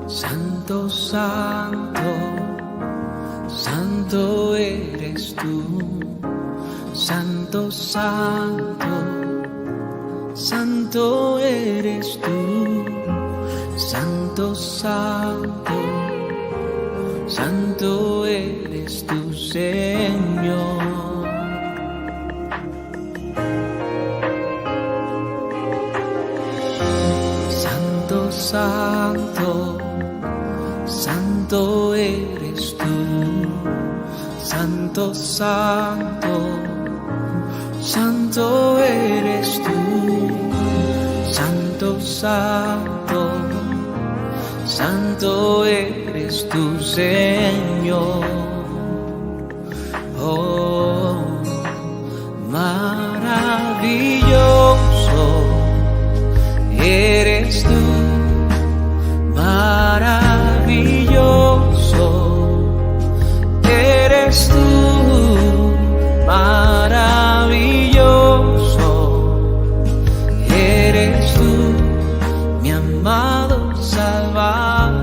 Santo, santo, santo eres tú. Santo, santo, santo eres tú. Santo, santo, santo eres tú, Señor. Santo, santo, santo eres tú. Santo, santo, santo eres tú. Santo, santo, santo eres tú, Señor. Oh, maravilloso eres tú, maravilloso eres tú, maravilloso eres tú, mi amado Salvador.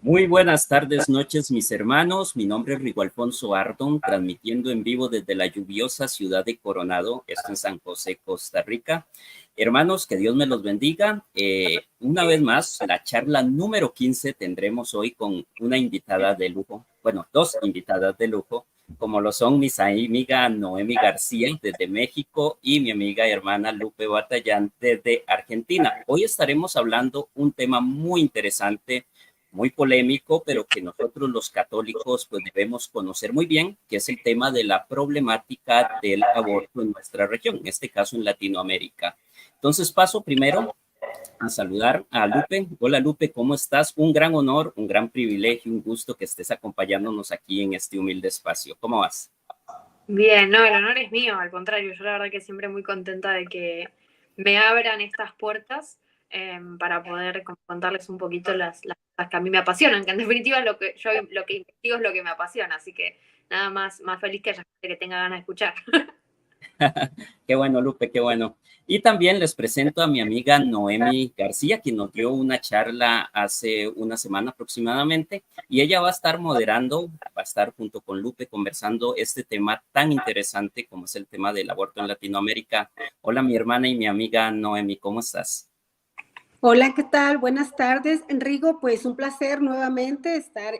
Muy buenas tardes, noches, mis hermanos. Mi nombre es Rigo Alfonso Ardon, transmitiendo en vivo desde la lluviosa ciudad de Coronado, esto en San José, Costa Rica. Hermanos, que Dios me los bendiga. Una vez más, la charla número 15 tendremos hoy con una invitada de lujo, bueno, dos invitadas de lujo, como lo son mi amiga Noemi García desde México y mi amiga y hermana Lupe Batallán desde Argentina. Hoy estaremos hablando un tema muy interesante, muy polémico, pero que nosotros los católicos pues debemos conocer muy bien, que es el tema de la problemática del aborto en nuestra región, en este caso en Latinoamérica. Entonces paso primero a saludar a Lupe. Hola Lupe, ¿cómo estás? Un gran honor, un gran privilegio, un gusto que estés acompañándonos aquí en este humilde espacio. ¿Cómo vas? Bien, no, el honor es mío, al contrario, yo la verdad que siempre muy contenta de que me abran estas puertas para poder contarles un poquito las cosas que a mí me apasionan, que en definitiva es lo que yo lo que investigo es lo que me apasiona, así que nada más feliz que haya gente que tenga ganas de escuchar. Qué bueno, Lupe, qué bueno. Y también les presento a mi amiga Noemi García, quien nos dio una charla hace una semana aproximadamente, y ella va a estar moderando, va a estar junto con Lupe conversando este tema tan interesante como es el tema del aborto en Latinoamérica. Hola, mi hermana y mi amiga Noemi, ¿cómo estás? Hola, ¿qué tal? Buenas tardes, Enrico. Pues un placer nuevamente estar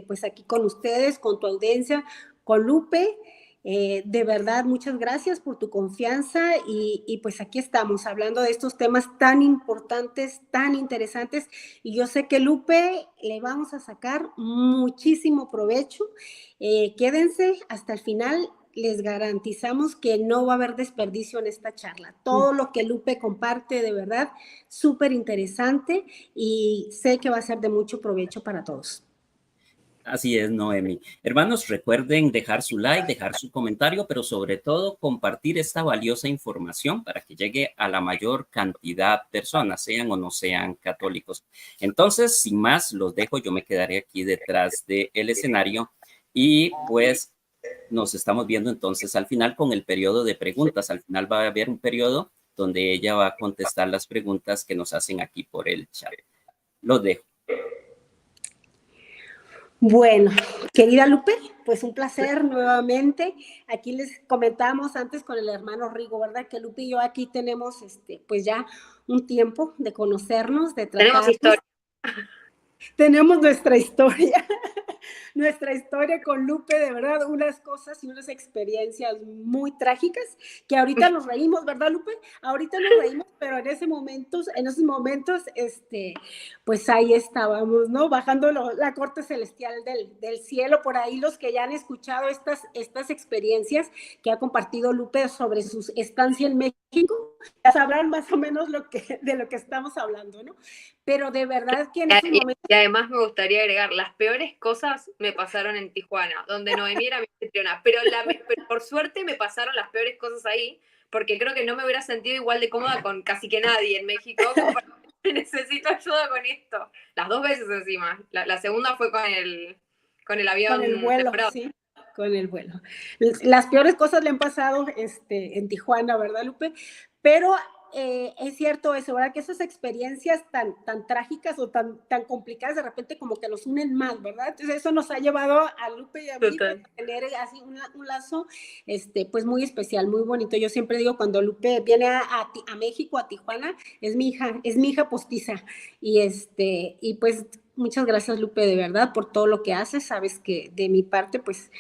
pues aquí con ustedes, con tu audiencia, con Lupe. De verdad, muchas gracias por tu confianza y pues aquí estamos hablando de estos temas tan importantes, tan interesantes y yo sé que Lupe le vamos a sacar muchísimo provecho. Quédense hasta el final. Les garantizamos que no va a haber desperdicio en esta charla. Todo lo que Lupe comparte, de verdad, súper interesante y sé que va a ser de mucho provecho para todos. Así es, Noemi. Hermanos, recuerden dejar su like, dejar su comentario, pero sobre todo compartir esta valiosa información para que llegue a la mayor cantidad de personas, sean o no sean católicos. Entonces, sin más, los dejo. Yo me quedaré aquí detrás del escenario y pues nos estamos viendo entonces al final con el periodo de preguntas. Al final va a haber un periodo donde ella va a contestar las preguntas que nos hacen aquí por el chat. Los dejo. Bueno, querida Lupe, pues un placer nuevamente. Aquí les comentábamos antes con el hermano Rigo, ¿verdad? Que Lupe y yo aquí tenemos pues ya un tiempo de conocernos, de tratarnos. Tenemos historia. Tenemos nuestra historia, nuestra historia con Lupe, de verdad, unas cosas y unas experiencias muy trágicas que ahorita nos reímos, ¿verdad, Lupe? Ahorita nos reímos, pero en esos momentos, pues ahí estábamos, ¿no? Bajando la corte celestial del cielo, por ahí los que ya han escuchado estas experiencias que ha compartido Lupe sobre su estancia en México, ya sabrán más o menos de lo que estamos hablando, ¿no? Pero de verdad que en esos momentos... Y además me gustaría agregar, las peores cosas me pasaron en Tijuana, donde Noemí era mi anfitriona, pero por suerte me pasaron las peores cosas ahí, porque creo que no me hubiera sentido igual de cómoda con casi que nadie en México. Necesito ayuda con esto. Las dos veces encima. La segunda fue con el avión. Con el vuelo, temporada. Sí, con el vuelo. Las peores cosas le han pasado en Tijuana, ¿verdad, Lupe? Pero es cierto eso, ¿verdad? Que esas experiencias tan trágicas o tan complicadas de repente como que nos unen más, ¿verdad? Entonces eso nos ha llevado a Lupe y a mí pues, Total. a tener así un lazo pues muy especial, muy bonito. Yo siempre digo cuando Lupe viene a México, a Tijuana, es mi hija postiza. Y pues muchas gracias, Lupe, de verdad, por todo lo que haces. Sabes que de mi parte, pues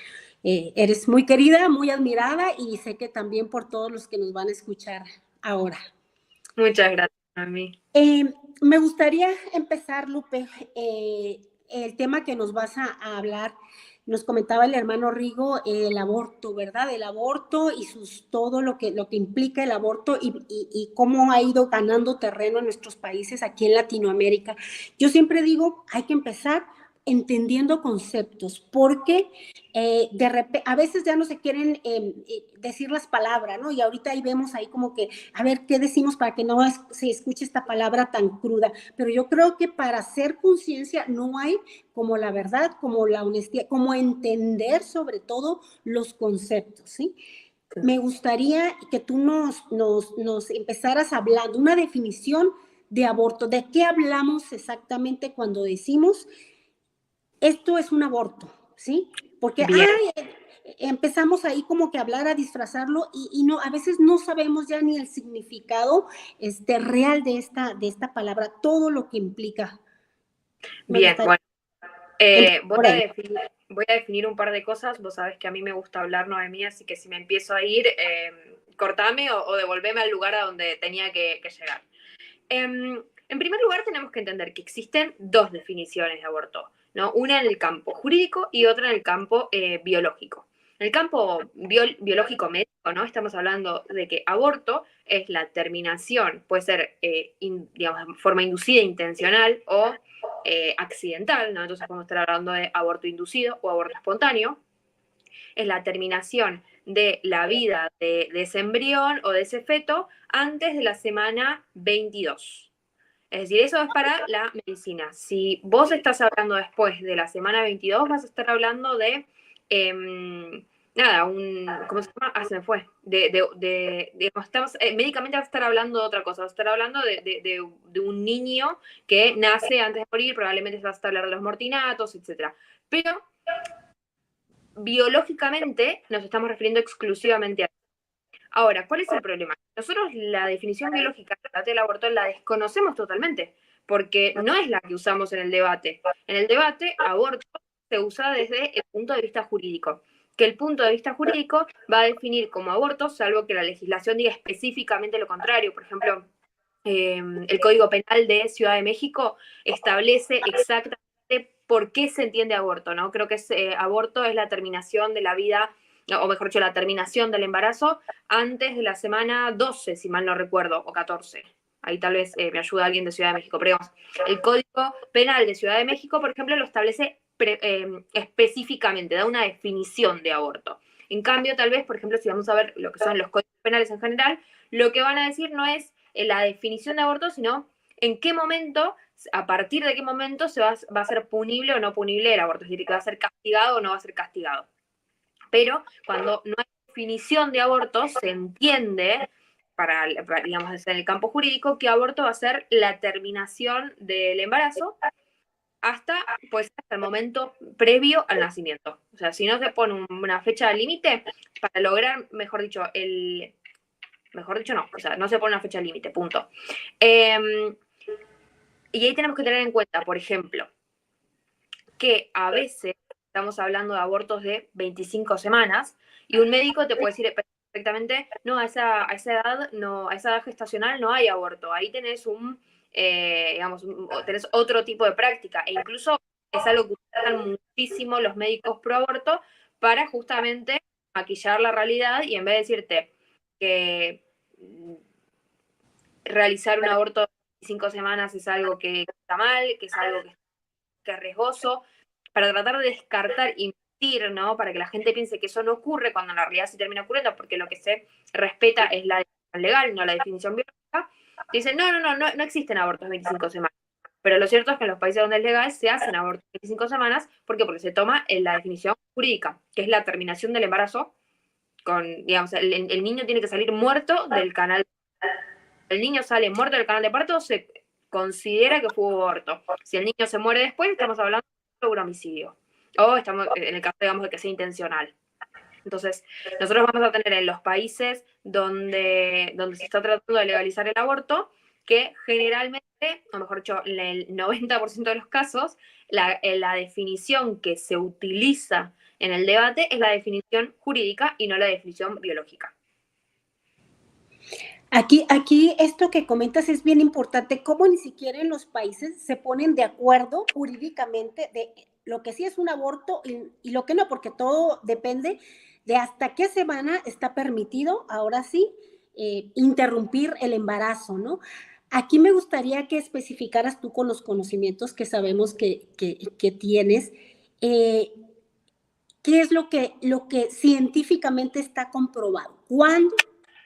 eres muy querida, muy admirada y sé que también por todos los que nos van a escuchar ahora. Muchas gracias a mí. Me gustaría empezar, Lupe, el tema que nos vas a hablar. Nos comentaba el hermano Rigo el aborto, ¿verdad? El aborto y todo lo que implica el aborto y cómo ha ido ganando terreno en nuestros países aquí en Latinoamérica. Yo siempre digo, hay que empezar entendiendo conceptos, porque a veces ya no se quieren decir las palabras, ¿no? Y ahorita ahí vemos ahí como que, a ver, ¿qué decimos para que no se escuche esta palabra tan cruda? Pero yo creo que para hacer conciencia no hay como la verdad, como la honestidad, como entender sobre todo los conceptos, ¿sí? Me gustaría que tú nos empezaras hablando una definición de aborto. ¿De qué hablamos exactamente cuando decimos esto es un aborto? ¿Sí? Porque empezamos ahí como que a hablar, a disfrazarlo y no, a veces no sabemos ya ni el significado real de esta palabra, todo lo que implica. Bien, bueno. Por Voy a definir un par de cosas. Vos sabés que a mí me gusta hablar, Noemí, así que si me empiezo a ir, cortame o devolveme al lugar a donde tenía que llegar. En primer lugar, tenemos que entender que existen dos definiciones de aborto, ¿no? Una en el campo jurídico y otra en el campo biológico. En el campo biológico médico, ¿no? Estamos hablando de que aborto es la terminación, puede ser, digamos, de forma inducida, intencional o accidental, ¿no? Entonces podemos estar hablando de aborto inducido o aborto espontáneo. Es la terminación de la vida de ese embrión o de ese feto antes de la semana 22. Es decir, eso es para la medicina. Si vos estás hablando después de la semana 22, vas a estar hablando de, ¿cómo se llama? Se me fue. Médicamente vas a estar hablando de otra cosa, vas a estar hablando de un niño que nace antes de morir, probablemente vas a hablar de los mortinatos, etc. Pero biológicamente nos estamos refiriendo exclusivamente a eso. Ahora, ¿cuál es el problema? Nosotros la definición biológica del aborto la desconocemos totalmente, porque no es la que usamos en el debate. En el debate, aborto se usa desde el punto de vista jurídico, que el punto de vista jurídico va a definir como aborto, salvo que la legislación diga específicamente lo contrario. Por ejemplo, el Código Penal de Ciudad de México establece exactamente por qué se entiende aborto, ¿no? Creo que aborto es la terminación de la vida, o mejor dicho, la terminación del embarazo antes de la semana 12, si mal no recuerdo, o 14. Ahí tal vez me ayuda alguien de Ciudad de México. Pero digamos, el Código Penal de Ciudad de México, por ejemplo, lo establece específicamente, da una definición de aborto. En cambio, tal vez, por ejemplo, si vamos a ver lo que son los códigos penales en general, lo que van a decir no es la definición de aborto, sino en qué momento, a partir de qué momento va a ser punible o no punible el aborto, es decir, que va a ser castigado o no va a ser castigado. Pero cuando no hay definición de aborto, se entiende, digamos, en el campo jurídico, que aborto va a ser la terminación del embarazo hasta el momento previo al nacimiento. O sea, si no se pone una fecha límite, para lograr, mejor dicho, no se pone una fecha límite, punto. Y ahí tenemos que tener en cuenta, por ejemplo, que a veces estamos hablando de abortos de 25 semanas y un médico te puede decir perfectamente, no, a esa edad gestacional no hay aborto, ahí tenés tenés otro tipo de práctica, e incluso es algo que usan muchísimo los médicos pro aborto para justamente maquillar la realidad y en vez de decirte que realizar un aborto de 25 semanas es algo que está mal, que es algo que es riesgoso, para tratar de descartar y mentir, ¿no? Para que la gente piense que eso no ocurre cuando en la realidad sí termina ocurriendo, porque lo que se respeta es la definición legal, no la definición biológica. Dicen, no existen abortos de 25 semanas. Pero lo cierto es que en los países donde es legal se hacen abortos de 25 semanas. ¿Por qué? Porque se toma la definición jurídica, que es la terminación del embarazo. Digamos, el niño tiene que salir muerto del canal. el niño sale muerto del canal de parto, se considera que fue aborto. Si el niño se muere después, estamos hablando de un homicidio. O estamos en el caso, digamos, de que sea intencional. Entonces, nosotros vamos a tener en los países donde se está tratando de legalizar el aborto, que generalmente, o mejor dicho, en el 90% de los casos, la definición que se utiliza en el debate es la definición jurídica y no la definición biológica. Aquí esto que comentas es bien importante, cómo ni siquiera en los países se ponen de acuerdo jurídicamente de lo que sí es un aborto y lo que no, porque todo depende de hasta qué semana está permitido, ahora sí, interrumpir el embarazo, ¿no? Aquí me gustaría que especificaras tú con los conocimientos que sabemos que tienes, ¿qué es lo que científicamente está comprobado? ¿Cuándo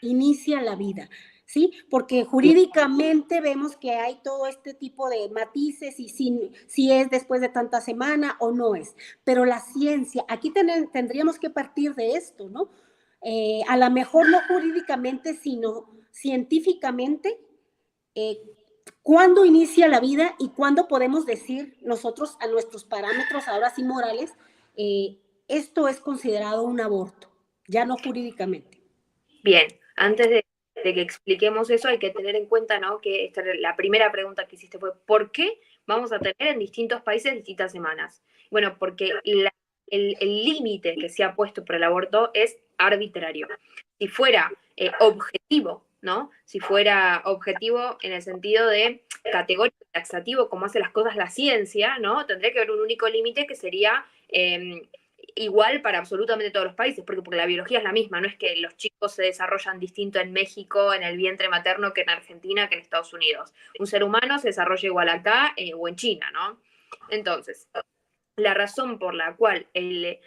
inicia la vida? ¿Sí? Porque jurídicamente vemos que hay todo este tipo de matices y si es después de tanta semana o no es. Pero la ciencia, aquí tendríamos que partir de esto, ¿no? A lo mejor no jurídicamente, sino científicamente, ¿cuándo inicia la vida y cuándo podemos decir nosotros a nuestros parámetros, ahora sí morales, esto es considerado un aborto, ya no jurídicamente? Bien, antes de que expliquemos eso, hay que tener en cuenta, ¿no?, que la primera pregunta que hiciste fue ¿por qué vamos a tener en distintos países distintas semanas? Bueno, porque el límite que se ha puesto por el aborto es arbitrario. Si fuera objetivo, ¿no? Si fuera objetivo en el sentido de categórico, taxativo, como hace las cosas la ciencia, ¿no? Tendría que haber un único límite que sería igual para absolutamente todos los países, porque la biología es la misma, no es que los chicos se desarrollan distinto en México, en el vientre materno, que en Argentina, que en Estados Unidos. Un ser humano se desarrolla igual acá o en China, ¿no? Entonces, la razón por la cual el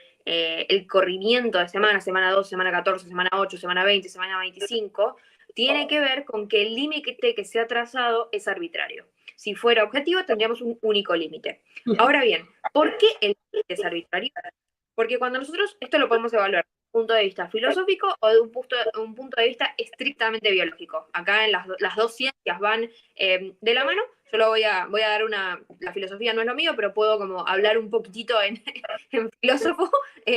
corrimiento de semana 2, semana 14, semana 8, semana 20, semana 25, tiene que ver con que el límite que se ha trazado es arbitrario. Si fuera objetivo, tendríamos un único límite. Ahora bien, ¿por qué el límite es arbitrario? Porque cuando nosotros, esto lo podemos evaluar desde un punto de vista filosófico o de un punto de vista estrictamente biológico. Acá en las dos ciencias van de la mano. Yo lo voy a dar la filosofía no es lo mío, pero puedo como hablar un poquitito en filósofo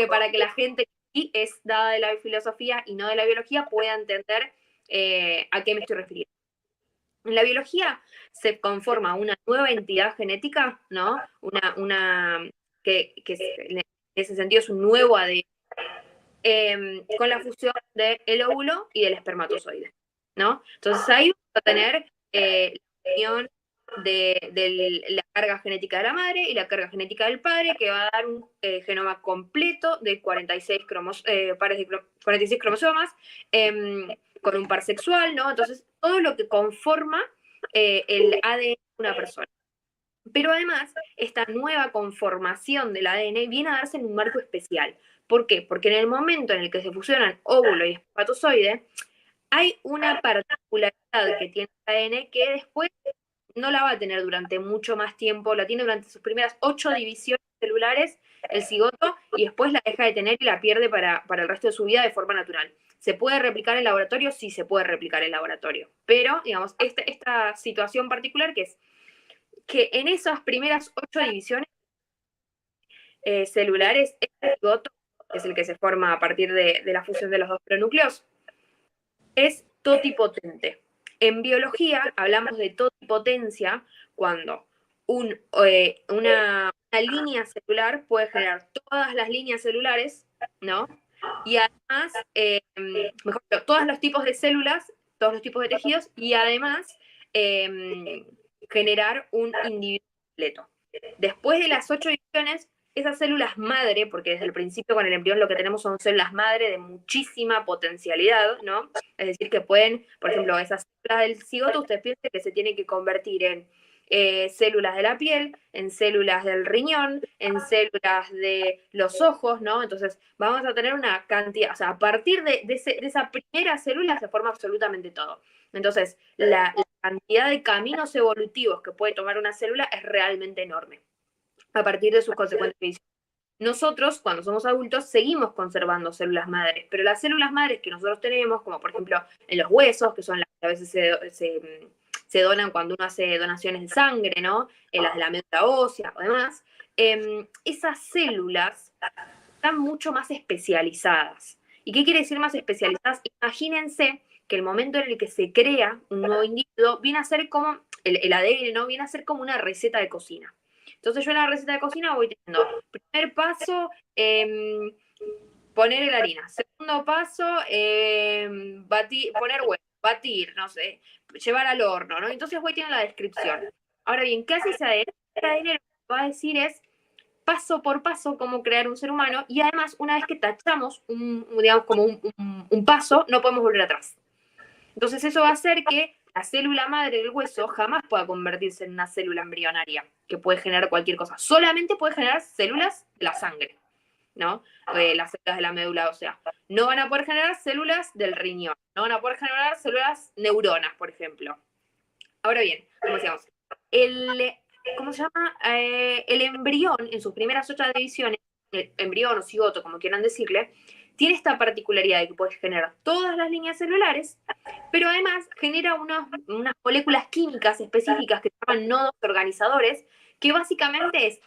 para que la gente que es dada de la filosofía y no de la biología pueda entender a qué me estoy refiriendo. En la biología se conforma una nueva entidad genética, ¿no? Que en ese sentido es un nuevo ADN, con la fusión del óvulo y del espermatozoide, ¿no? Entonces ahí vamos a tener la unión de la carga genética de la madre y la carga genética del padre, que va a dar un genoma completo de 46 cromosomas, con un par sexual, ¿no? Entonces, todo lo que conforma el ADN de una persona. Pero además, esta nueva conformación del ADN viene a darse en un marco especial. ¿Por qué? Porque en el momento en el que se fusionan óvulo y espermatozoide, hay una particularidad que tiene el ADN que después no la va a tener durante mucho más tiempo, la tiene durante sus primeras 8 divisiones celulares, el cigoto, y después la deja de tener y la pierde para el resto de su vida de forma natural. ¿Se puede replicar en laboratorio? Sí, se puede replicar en laboratorio. Pero, digamos, esta situación particular que es que en esas primeras 8 divisiones celulares, el cigoto, que es el que se forma a partir de la fusión de los dos pronúcleos, es totipotente. En biología hablamos de totipotencia cuando una línea celular puede generar todas las líneas celulares, ¿no? Y además, mejor dicho, todos los tipos de células, todos los tipos de tejidos, y además generar un individuo completo. Después de las 8 divisiones, esas células madre, porque desde el principio con el embrión lo que tenemos son células madre de muchísima potencialidad, ¿no? Es decir, que pueden, por ejemplo, esas células del cigoto, ustedes piensen que se tienen que convertir en células de la piel, en células del riñón, en células de los ojos, ¿no? Entonces vamos a tener una cantidad, o sea, a partir de esa primera célula se forma absolutamente todo. Entonces, la cantidad de caminos evolutivos que puede tomar una célula es realmente enorme a partir de sus consecuentes divisiones. Nosotros, cuando somos adultos, seguimos conservando células madres, pero las células madres que nosotros tenemos, como por ejemplo en los huesos, que son las a veces se donan cuando uno hace donaciones de sangre, ¿no? Las de la médula ósea o demás, esas células están mucho más especializadas. ¿Y qué quiere decir más especializadas? Imagínense que el momento en el que se crea un nuevo individuo viene a ser como, el ADN, ¿no? Viene a ser como una receta de cocina. Entonces yo en la receta de cocina voy teniendo, primer paso, poner la harina. Segundo paso, poner huevo, batir, no sé, llevar al horno, ¿no? Entonces voy teniendo la descripción. Ahora bien, ¿qué hace ese ADN? Ese ADN lo que va a decir es paso por paso cómo crear un ser humano y además una vez que tachamos digamos como un paso, no podemos volver atrás. Entonces eso va a hacer que la célula madre del hueso jamás pueda convertirse en una célula embrionaria que puede generar cualquier cosa. Solamente puede generar células de la sangre, ¿no? Las células de la médula ósea. No van a poder generar células del riñón. No van a poder generar células neuronas, por ejemplo. Ahora bien, como decíamos, ¿cómo se llama? El embrión, en sus primeras 8 divisiones, el embrión o cigoto, como quieran decirle, tiene esta particularidad de que puede generar todas las líneas celulares, pero además genera unas moléculas químicas específicas que se llaman nodos organizadores, que básicamente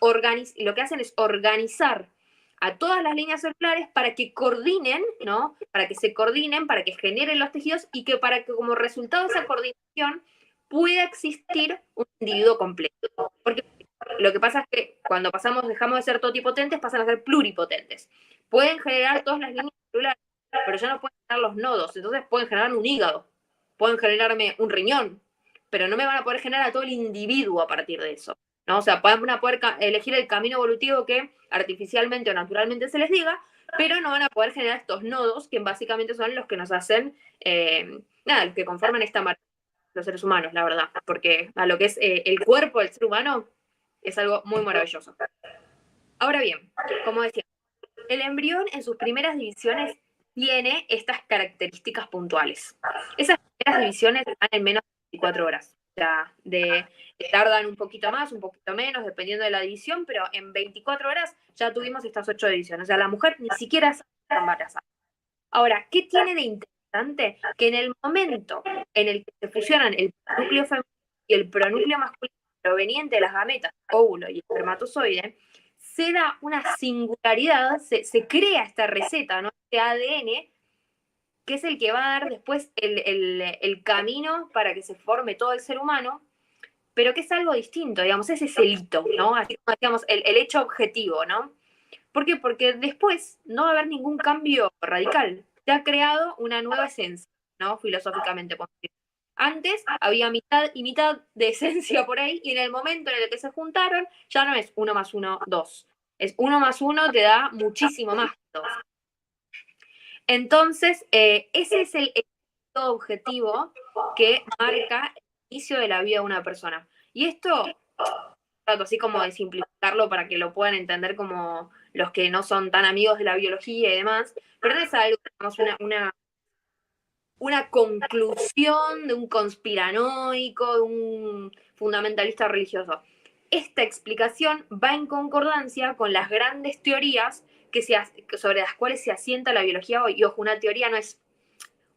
lo que hacen es organizar a todas las líneas celulares para que coordinen, ¿no? Para que se coordinen, para que generen los tejidos y que para que como resultado de esa coordinación pueda existir un individuo completo. Porque lo que pasa es que cuando dejamos de ser totipotentes, pasan a ser pluripotentes. Pueden generar todas las líneas celulares, pero ya no pueden generar los nodos. Entonces pueden generar un hígado, pueden generarme un riñón, pero no me van a poder generar a todo el individuo a partir de eso, ¿no? O sea, van a poder elegir el camino evolutivo que artificialmente o naturalmente se les diga, pero no van a poder generar estos nodos que básicamente son los que nos hacen, los que conforman esta marca los seres humanos, la verdad, porque a lo que es el cuerpo del ser humano es algo muy maravilloso. Ahora bien, como decía, el embrión en sus primeras divisiones tiene estas características puntuales. Esas primeras divisiones dan en menos de 24 horas. O sea, tardan un poquito más, un poquito menos, dependiendo de la división, pero en 24 horas ya tuvimos estas 8 divisiones. O sea, la mujer ni siquiera está embarazada. Ahora, ¿qué tiene de interesante? Que en el momento en el que se fusionan el pronúcleo femenino y el pronúcleo masculino proveniente de las gametas, óvulo y espermatozoide, se da una singularidad, se crea esta receta, ¿no? Este ADN, que es el que va a dar después el camino para que se forme todo el ser humano, pero que es algo distinto, digamos, ese es el hito, ¿no? Así como decíamos, el hecho objetivo, ¿no? ¿Por qué? Porque después no va a haber ningún cambio radical. Se ha creado una nueva esencia, ¿no? Filosóficamente. Antes había mitad y mitad de esencia por ahí, y en el momento en el que se juntaron, ya no es 1 más 1, 2. Es 1 más 1 te da muchísimo más que 2. Entonces, ese es el objetivo que marca el inicio de la vida de una persona. Y esto, trato así como de simplificarlo para que lo puedan entender como los que no son tan amigos de la biología y demás, pero no es algo, digamos, una conclusión de un conspiranoico, de un fundamentalista religioso. Esta explicación va en concordancia con las grandes teorías sobre las cuales se asienta la biología hoy. Y ojo, una teoría no es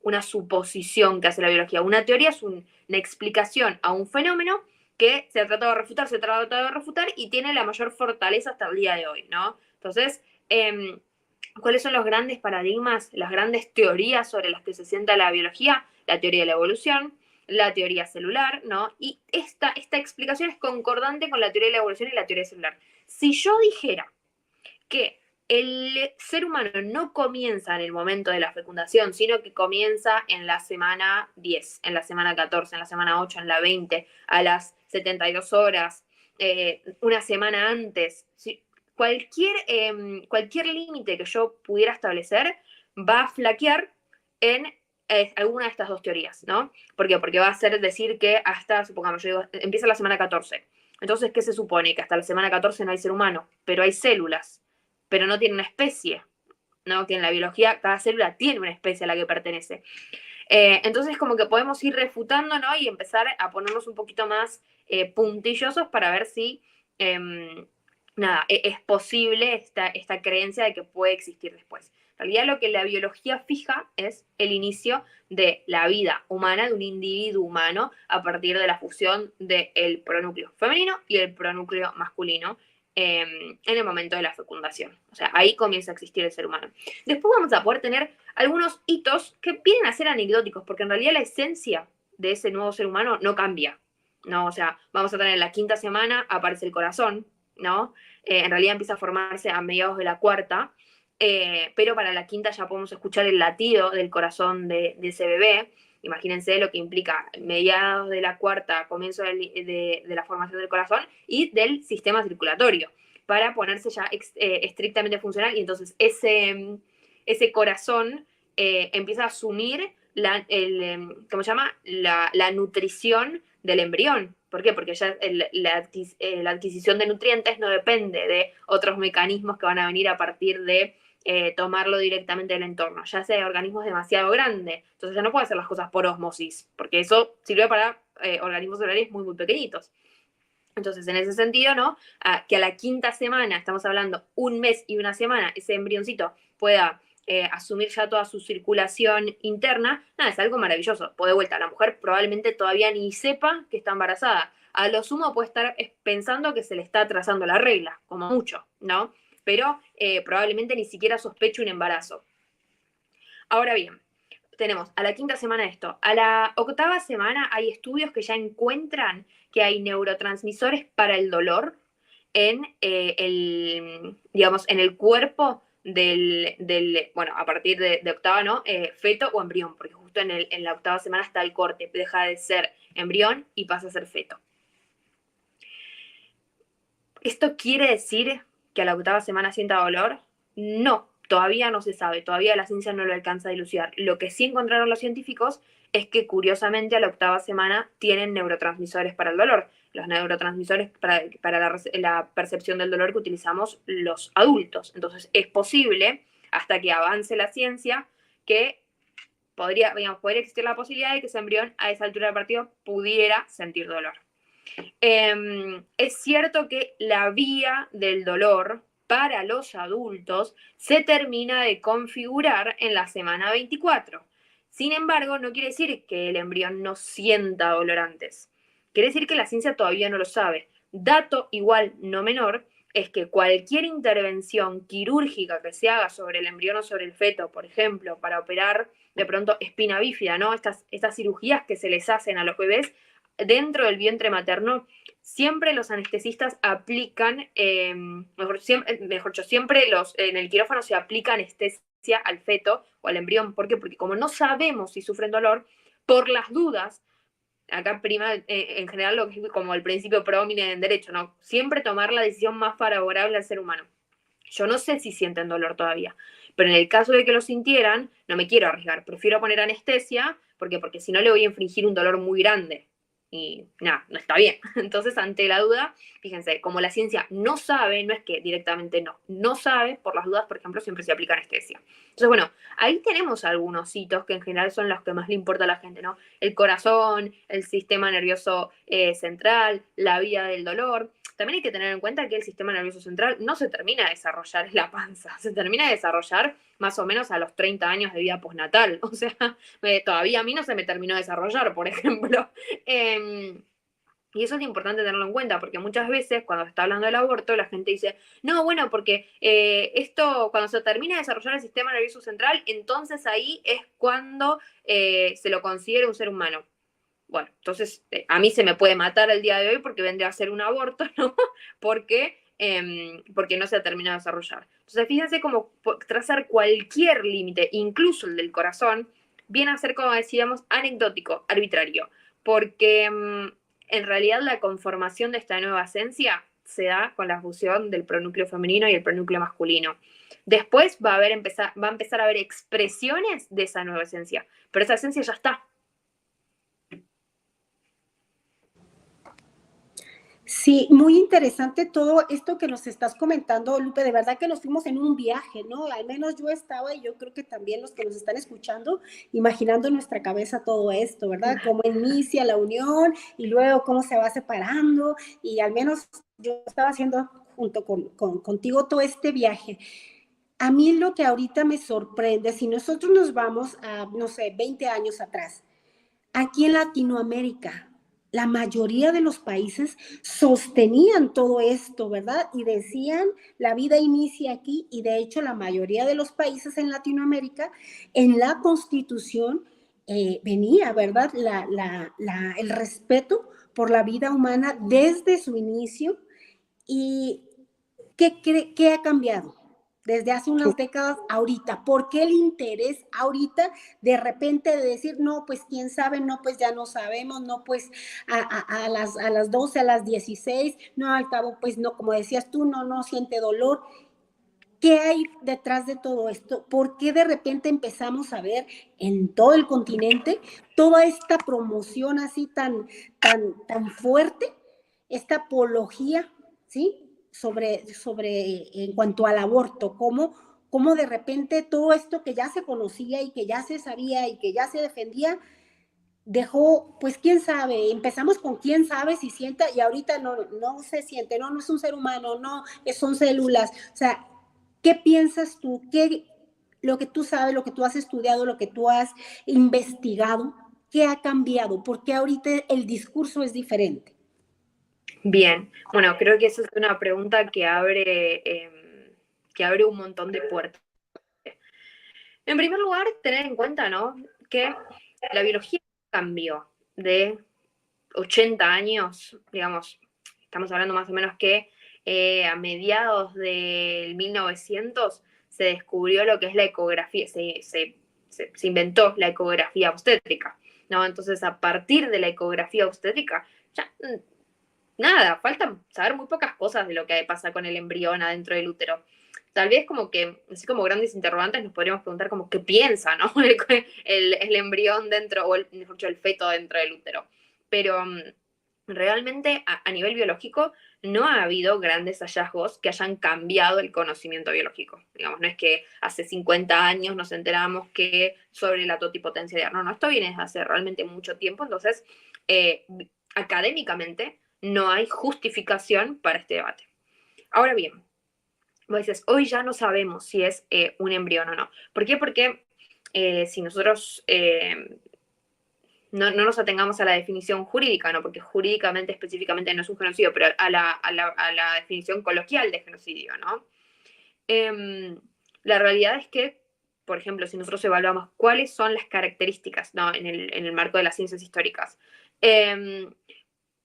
una suposición que hace la biología. Una teoría es una explicación a un fenómeno que se ha tratado de refutar y tiene la mayor fortaleza hasta el día de hoy, ¿no? Entonces, ¿cuáles son los grandes paradigmas, las grandes teorías sobre las que se sienta la biología? La teoría de la evolución, la teoría celular, ¿no? Y esta explicación es concordante con la teoría de la evolución y la teoría celular. Si yo dijera que el ser humano no comienza en el momento de la fecundación, sino que comienza en la semana 10, en la semana 14, en la semana 8, en la 20, a las 72 horas, una semana antes. Cualquier límite que yo pudiera establecer va a flaquear en alguna de estas dos teorías, ¿no? ¿Por qué? Porque va a ser decir que hasta, supongamos, yo digo, empieza la semana 14. Entonces, ¿qué se supone? Que hasta la semana 14 no hay ser humano, pero hay células, pero no tiene una especie, ¿no? Que en la biología cada célula tiene una especie a la que pertenece. Entonces, como que podemos ir refutando, ¿no? Y empezar a ponernos un poquito más puntillosos para ver si, es posible esta creencia de que puede existir después. En realidad lo que la biología fija es el inicio de la vida humana, de un individuo humano, a partir de la fusión del pronúcleo femenino y el pronúcleo masculino en el momento de la fecundación. O sea, ahí comienza a existir el ser humano. Después vamos a poder tener algunos hitos que vienen a ser anecdóticos, porque en realidad la esencia de ese nuevo ser humano no cambia, ¿no? O sea, vamos a tener en la 5ª semana, aparece el corazón, ¿no? En realidad empieza a formarse a mediados de la 4ª, pero para la 5ª ya podemos escuchar el latido del corazón de ese bebé. Imagínense lo que implica mediados de la 4ª, comienzo de la formación del corazón y del sistema circulatorio, para ponerse ya estrictamente funcional, y entonces ese corazón empieza a asumir ¿cómo se llama? La nutrición del embrión. ¿Por qué? Porque ya la adquisición de nutrientes no depende de otros mecanismos que van a venir a partir de tomarlo directamente del entorno. Ya sea organismos demasiado grandes, entonces ya no puede hacer las cosas por osmosis, porque eso sirve para organismos celulares muy, muy pequeñitos. Entonces, en ese sentido, ¿no? Que a la 5ª semana, estamos hablando 1 mes y 1 semana, ese embrioncito pueda asumir ya toda su circulación interna, nada, es algo maravilloso. Pues de vuelta, la mujer probablemente todavía ni sepa que está embarazada. A lo sumo puede estar pensando que se le está atrasando la regla, como mucho, ¿no? Pero probablemente ni siquiera sospeche un embarazo. Ahora bien, tenemos a la 5ª semana esto. A la 8ª semana hay estudios que ya encuentran que hay neurotransmisores para el dolor en en el cuerpo bueno, a partir de 8ª, ¿no? Feto o embrión, porque justo en la 8ª semana está el corte, deja de ser embrión y pasa a ser feto. ¿Esto quiere decir que a la 8ª semana sienta dolor? No, todavía no se sabe, todavía la ciencia no lo alcanza a dilucidar. Lo que sí encontraron los científicos es que curiosamente a la 8ª semana tienen neurotransmisores para el dolor. Los neurotransmisores para la percepción del dolor que utilizamos los adultos. Entonces es posible, hasta que avance la ciencia, que podría existir la posibilidad de que ese embrión a esa altura del partido pudiera sentir dolor. Es cierto que la vía del dolor para los adultos se termina de configurar en la semana 24. Sin embargo, no quiere decir que el embrión no sienta dolor antes. Quiere decir que la ciencia todavía no lo sabe. Dato igual no menor es que cualquier intervención quirúrgica que se haga sobre el embrión o sobre el feto, por ejemplo, para operar de pronto espina bífida, ¿no? Estas cirugías que se les hacen a los bebés dentro del vientre materno, siempre los anestesistas aplican, siempre en el quirófano se aplica anestesia al feto o al embrión. ¿Por qué? Porque como no sabemos si sufren dolor, por las dudas, acá prima en general lo que es como el principio predominante en derecho, ¿no? Siempre tomar la decisión más favorable al ser humano. Yo no sé si sienten dolor todavía, pero en el caso de que lo sintieran, no me quiero arriesgar. Prefiero poner anestesia, ¿por qué? Porque si no le voy a infligir un dolor muy grande. Y nada, no está bien. Entonces, ante la duda, fíjense, como la ciencia no sabe, no es que directamente no sabe, por las dudas, por ejemplo, siempre se aplica anestesia. Entonces, bueno, ahí tenemos algunos hitos que en general son los que más le importa a la gente, ¿no? El corazón, el sistema nervioso central, la vía del dolor. También hay que tener en cuenta que el sistema nervioso central no se termina de desarrollar en la panza, se termina de desarrollar más o menos a los 30 años de vida postnatal. O sea, todavía a mí no se me terminó de desarrollar, por ejemplo. Y eso es importante tenerlo en cuenta, porque muchas veces cuando se está hablando del aborto, la gente dice, no, bueno, porque esto, cuando se termina de desarrollar el sistema nervioso central, entonces ahí es cuando se lo considera un ser humano. Bueno, entonces a mí se me puede matar el día de hoy porque vendría a ser un aborto, ¿no? Porque no se ha terminado de desarrollar. Entonces, fíjense cómo trazar cualquier límite, incluso el del corazón, viene a ser, como decíamos, anecdótico, arbitrario, porque en realidad la conformación de esta nueva esencia se da con la fusión del pronúcleo femenino y el pronúcleo masculino. Después va a empezar a haber expresiones de esa nueva esencia, pero esa esencia ya está. Sí, muy interesante todo esto que nos estás comentando, Lupe. De verdad que nos fuimos en un viaje, ¿no? Al menos yo estaba, y yo creo que también los que nos están escuchando, imaginando en nuestra cabeza todo esto, ¿verdad? Cómo inicia la unión y luego cómo se va separando, y al menos yo estaba haciendo junto contigo todo este viaje. A mí lo que ahorita me sorprende, si nosotros nos vamos a, no sé, 20 años atrás, aquí en Latinoamérica, la mayoría de los países sostenían todo esto, ¿verdad? Y decían, la vida inicia aquí, y de hecho la mayoría de los países en Latinoamérica, en la Constitución venía, ¿verdad? El respeto por la vida humana desde su inicio. ¿Y qué ha cambiado? Desde hace unas décadas ahorita. ¿Por qué el interés ahorita de repente de decir, no, pues quién sabe, no, pues ya no sabemos, no, pues a las 12, a las 16, no, al cabo, pues no, como decías tú, no siente dolor? ¿Qué hay detrás de todo esto? ¿Por qué de repente empezamos a ver en todo el continente toda esta promoción así tan fuerte, esta apología, ¿sí? En cuanto al aborto, cómo de repente todo esto que ya se conocía y que ya se sabía y que ya se defendía, dejó, pues quién sabe, empezamos con quién sabe si sienta y ahorita no se siente, no es un ser humano, no, son células. O sea, ¿qué piensas tú? Lo que tú sabes, lo que tú has estudiado, lo que tú has investigado, ¿qué ha cambiado? ¿Por qué ahorita el discurso es diferente? Bien, bueno, creo que esa es una pregunta que abre un montón de puertas. En primer lugar, tener en cuenta, ¿no?, que la biología cambió de 80 años, digamos, estamos hablando más o menos que a mediados del 1900 se descubrió lo que es la ecografía, se inventó la ecografía obstétrica, ¿no? Entonces, a partir de la ecografía obstétrica, ya nada, falta saber muy pocas cosas de lo que pasa con el embrión adentro del útero. Tal vez como que, así como grandes interrogantes, nos podríamos preguntar como qué piensa, ¿no? El embrión dentro, o mejor dicho, el feto dentro del útero. Pero realmente a nivel biológico no ha habido grandes hallazgos que hayan cambiado el conocimiento biológico. Digamos, no es que hace 50 años nos enteramos que sobre la totipotencia, no, esto viene desde hace realmente mucho tiempo, entonces académicamente no hay justificación para este debate. Ahora bien, vos dices, hoy ya no sabemos si es un embrión o no. ¿Por qué? Porque si nosotros no nos atengamos a la definición jurídica, ¿no? Porque jurídicamente, específicamente, no es un genocidio, pero a la definición coloquial de genocidio, ¿no? La realidad es que, por ejemplo, si nosotros evaluamos cuáles son las características, ¿no?, en el marco de las ciencias históricas,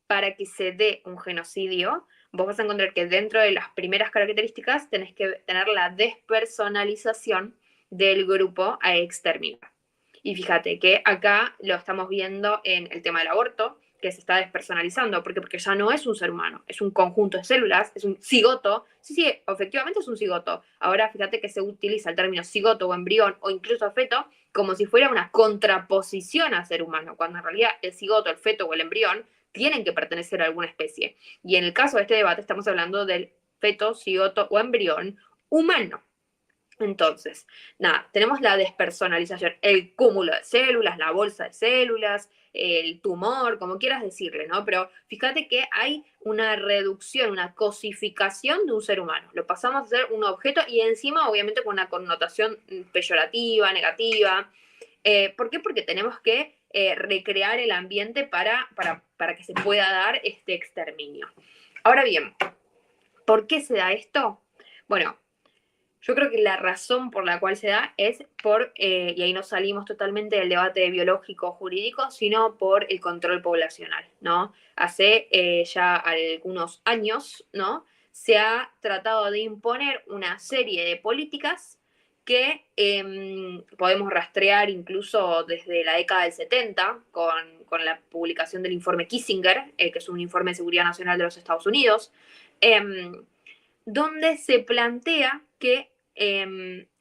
para que se dé un genocidio, vos vas a encontrar que dentro de las primeras características tenés que tener la despersonalización del grupo a exterminar. Y fíjate que acá lo estamos viendo en el tema del aborto, que se está despersonalizando. ¿Por qué? Porque ya no es un ser humano, es un conjunto de células, es un cigoto. Sí, efectivamente es un cigoto. Ahora fíjate que se utiliza el término cigoto o embrión o incluso feto como si fuera una contraposición a ser humano, cuando en realidad el cigoto, el feto o el embrión tienen que pertenecer a alguna especie. Y en el caso de este debate estamos hablando del feto, cigoto o embrión humano. Entonces, nada, tenemos la despersonalización, el cúmulo de células, la bolsa de células, el tumor, como quieras decirle, ¿no? Pero fíjate que hay una reducción, una cosificación de un ser humano. Lo pasamos a ser un objeto y encima, obviamente, con una connotación peyorativa, negativa. ¿Por qué? Porque tenemos que recrear el ambiente para que se pueda dar este exterminio. Ahora bien, ¿por qué se da esto? Bueno, yo creo que la razón por la cual se da es y ahí no salimos totalmente del debate biológico-jurídico, sino por el control poblacional, ¿no? Hace ya algunos años, ¿no?, se ha tratado de imponer una serie de políticas que podemos rastrear incluso desde la década del 70 con la publicación del informe Kissinger, que es un informe de seguridad nacional de los Estados Unidos, donde se plantea que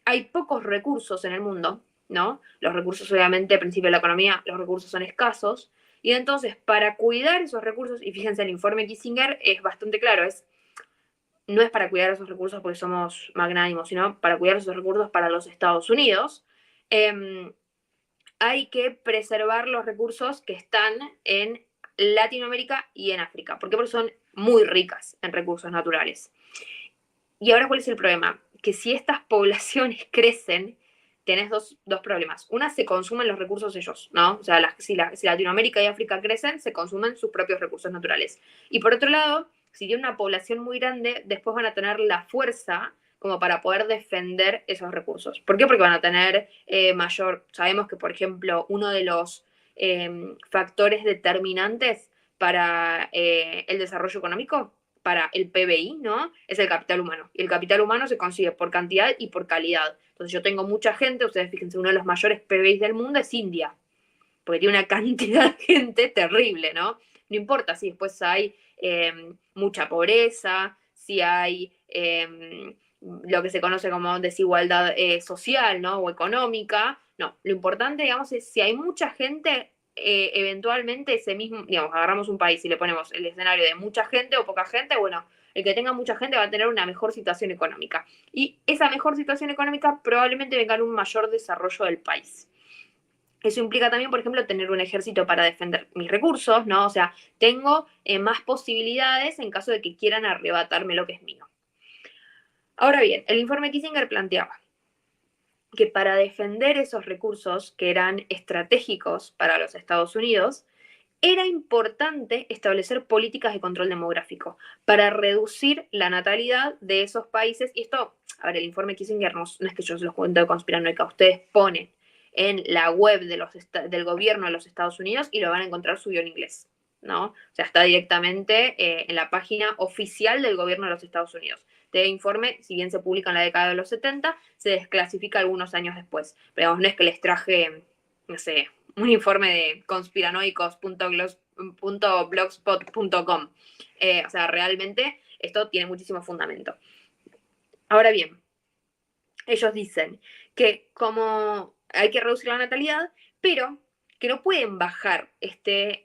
hay pocos recursos en el mundo, ¿no? Los recursos, obviamente, al principio de la economía, los recursos son escasos, y entonces, para cuidar esos recursos, y fíjense, el informe Kissinger es bastante claro, no es para cuidar esos recursos porque somos magnánimos, sino para cuidar esos recursos para los Estados Unidos, hay que preservar los recursos que están en Latinoamérica y en África. ¿Por qué? Porque son muy ricas en recursos naturales. Y ahora, ¿cuál es el problema? que si estas poblaciones crecen, tenés dos problemas. Una, se consumen los recursos ellos, ¿no? O sea, si Latinoamérica y África crecen, se consumen sus propios recursos naturales. Y por otro lado, si tienen una población muy grande, después van a tener la fuerza como para poder defender esos recursos. ¿Por qué? Porque van a tener sabemos que, por ejemplo, uno de los factores determinantes para el desarrollo económico, para el PBI, ¿no? Es el capital humano. Y el capital humano se consigue por cantidad y por calidad. Entonces yo tengo mucha gente, ustedes fíjense, uno de los mayores PBIs del mundo es India, porque tiene una cantidad de gente terrible, ¿no? No importa si después hay mucha pobreza, si hay lo que se conoce como desigualdad social, ¿no? O económica. No, lo importante, digamos, es si hay mucha gente, eventualmente ese mismo, digamos, agarramos un país y le ponemos el escenario de mucha gente o poca gente, bueno, el que tenga mucha gente va a tener una mejor situación económica. Y esa mejor situación económica probablemente venga en un mayor desarrollo del país. Eso implica también, por ejemplo, tener un ejército para defender mis recursos, ¿no? O sea, tengo más posibilidades en caso de que quieran arrebatarme lo que es mío. Ahora bien, el informe Kissinger planteaba que para defender esos recursos que eran estratégicos para los Estados Unidos, era importante establecer políticas de control demográfico para reducir la natalidad de esos países. Y esto, a ver, el informe Kissinger no es que yo se los cuento de conspiranoica, ustedes ponen en la web del gobierno de los Estados Unidos y lo van a encontrar subido en inglés, ¿no? O sea, está directamente en la página oficial del gobierno de los Estados Unidos. Este informe, si bien se publica en la década de los 70, se desclasifica algunos años después. Pero digamos, no es que les traje, no sé, un informe de conspiranoicos.blogspot.com. O sea, realmente esto tiene muchísimo fundamento. Ahora bien, ellos dicen que como hay que reducir la natalidad, pero que no pueden bajar este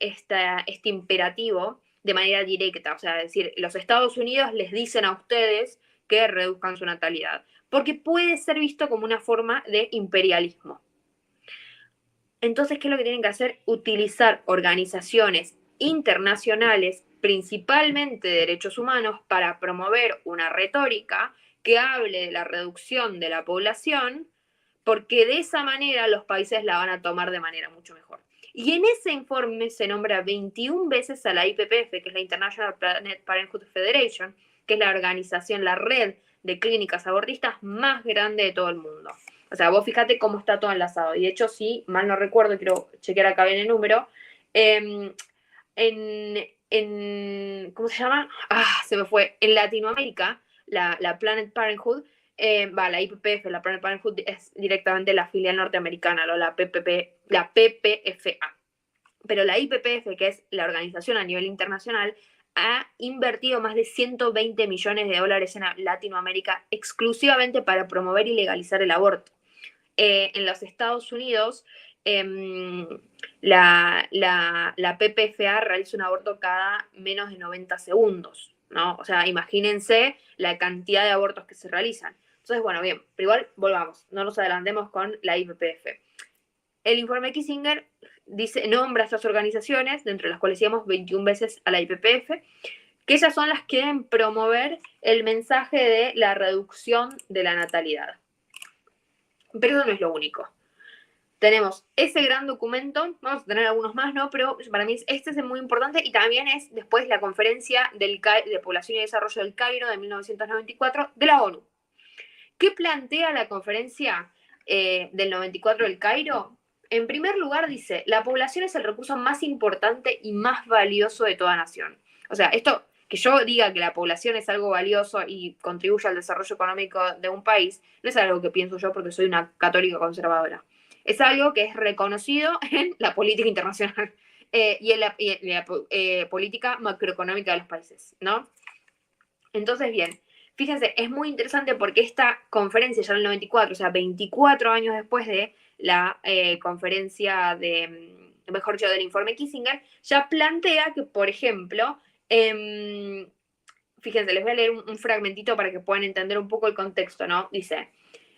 imperativo de manera directa. O sea, es decir, los Estados Unidos les dicen a ustedes que reduzcan su natalidad, porque puede ser visto como una forma de imperialismo. Entonces, ¿qué es lo que tienen que hacer? Utilizar organizaciones internacionales, principalmente de derechos humanos, para promover una retórica que hable de la reducción de la población, porque de esa manera los países la van a tomar de manera mucho mejor. Y en ese informe se nombra 21 veces a la IPPF, que es la International Planned Parenthood Federation, que es la organización, la red de clínicas abortistas más grande de todo el mundo. O sea, vos fíjate cómo está todo enlazado. Y de hecho, si mal no recuerdo, quiero chequear acá bien el número, ¿cómo se llama? Se me fue. En Latinoamérica, la Planned Parenthood, la IPPF, la Planned Parenthood, es directamente la filial norteamericana, ¿no? la PPFA. Pero la IPPF, que es la organización a nivel internacional, ha invertido más de 120 millones de dólares en Latinoamérica exclusivamente para promover y legalizar el aborto. En los Estados Unidos, la PPFA realiza un aborto cada menos de 90 segundos, ¿no? O sea, imagínense la cantidad de abortos que se realizan. Entonces, bueno, bien, pero igual volvamos, no nos adelantemos con la IPPF. El informe Kissinger nombra a estas organizaciones, dentro de las cuales decíamos 21 veces a la IPPF, que ellas son las que deben promover el mensaje de la reducción de la natalidad. Pero eso no es lo único. Tenemos ese gran documento, vamos a tener algunos más, ¿no? Pero para mí este es muy importante, y también es después la conferencia de Población y Desarrollo del Cairo de 1994 de la ONU. ¿Qué plantea la conferencia del 94 del Cairo? En primer lugar dice, la población es el recurso más importante y más valioso de toda nación. O sea, esto, que yo diga que la población es algo valioso y contribuye al desarrollo económico de un país, no es algo que pienso yo porque soy una católica conservadora. Es algo que es reconocido en la política internacional y en la política macroeconómica de los países, ¿no? Entonces, bien, fíjense, es muy interesante porque esta conferencia ya en el 94, o sea, 24 años después de la conferencia mejor dicho, del informe Kissinger, ya plantea que, por ejemplo, fíjense, les voy a leer un fragmentito para que puedan entender un poco el contexto, ¿no? Dice,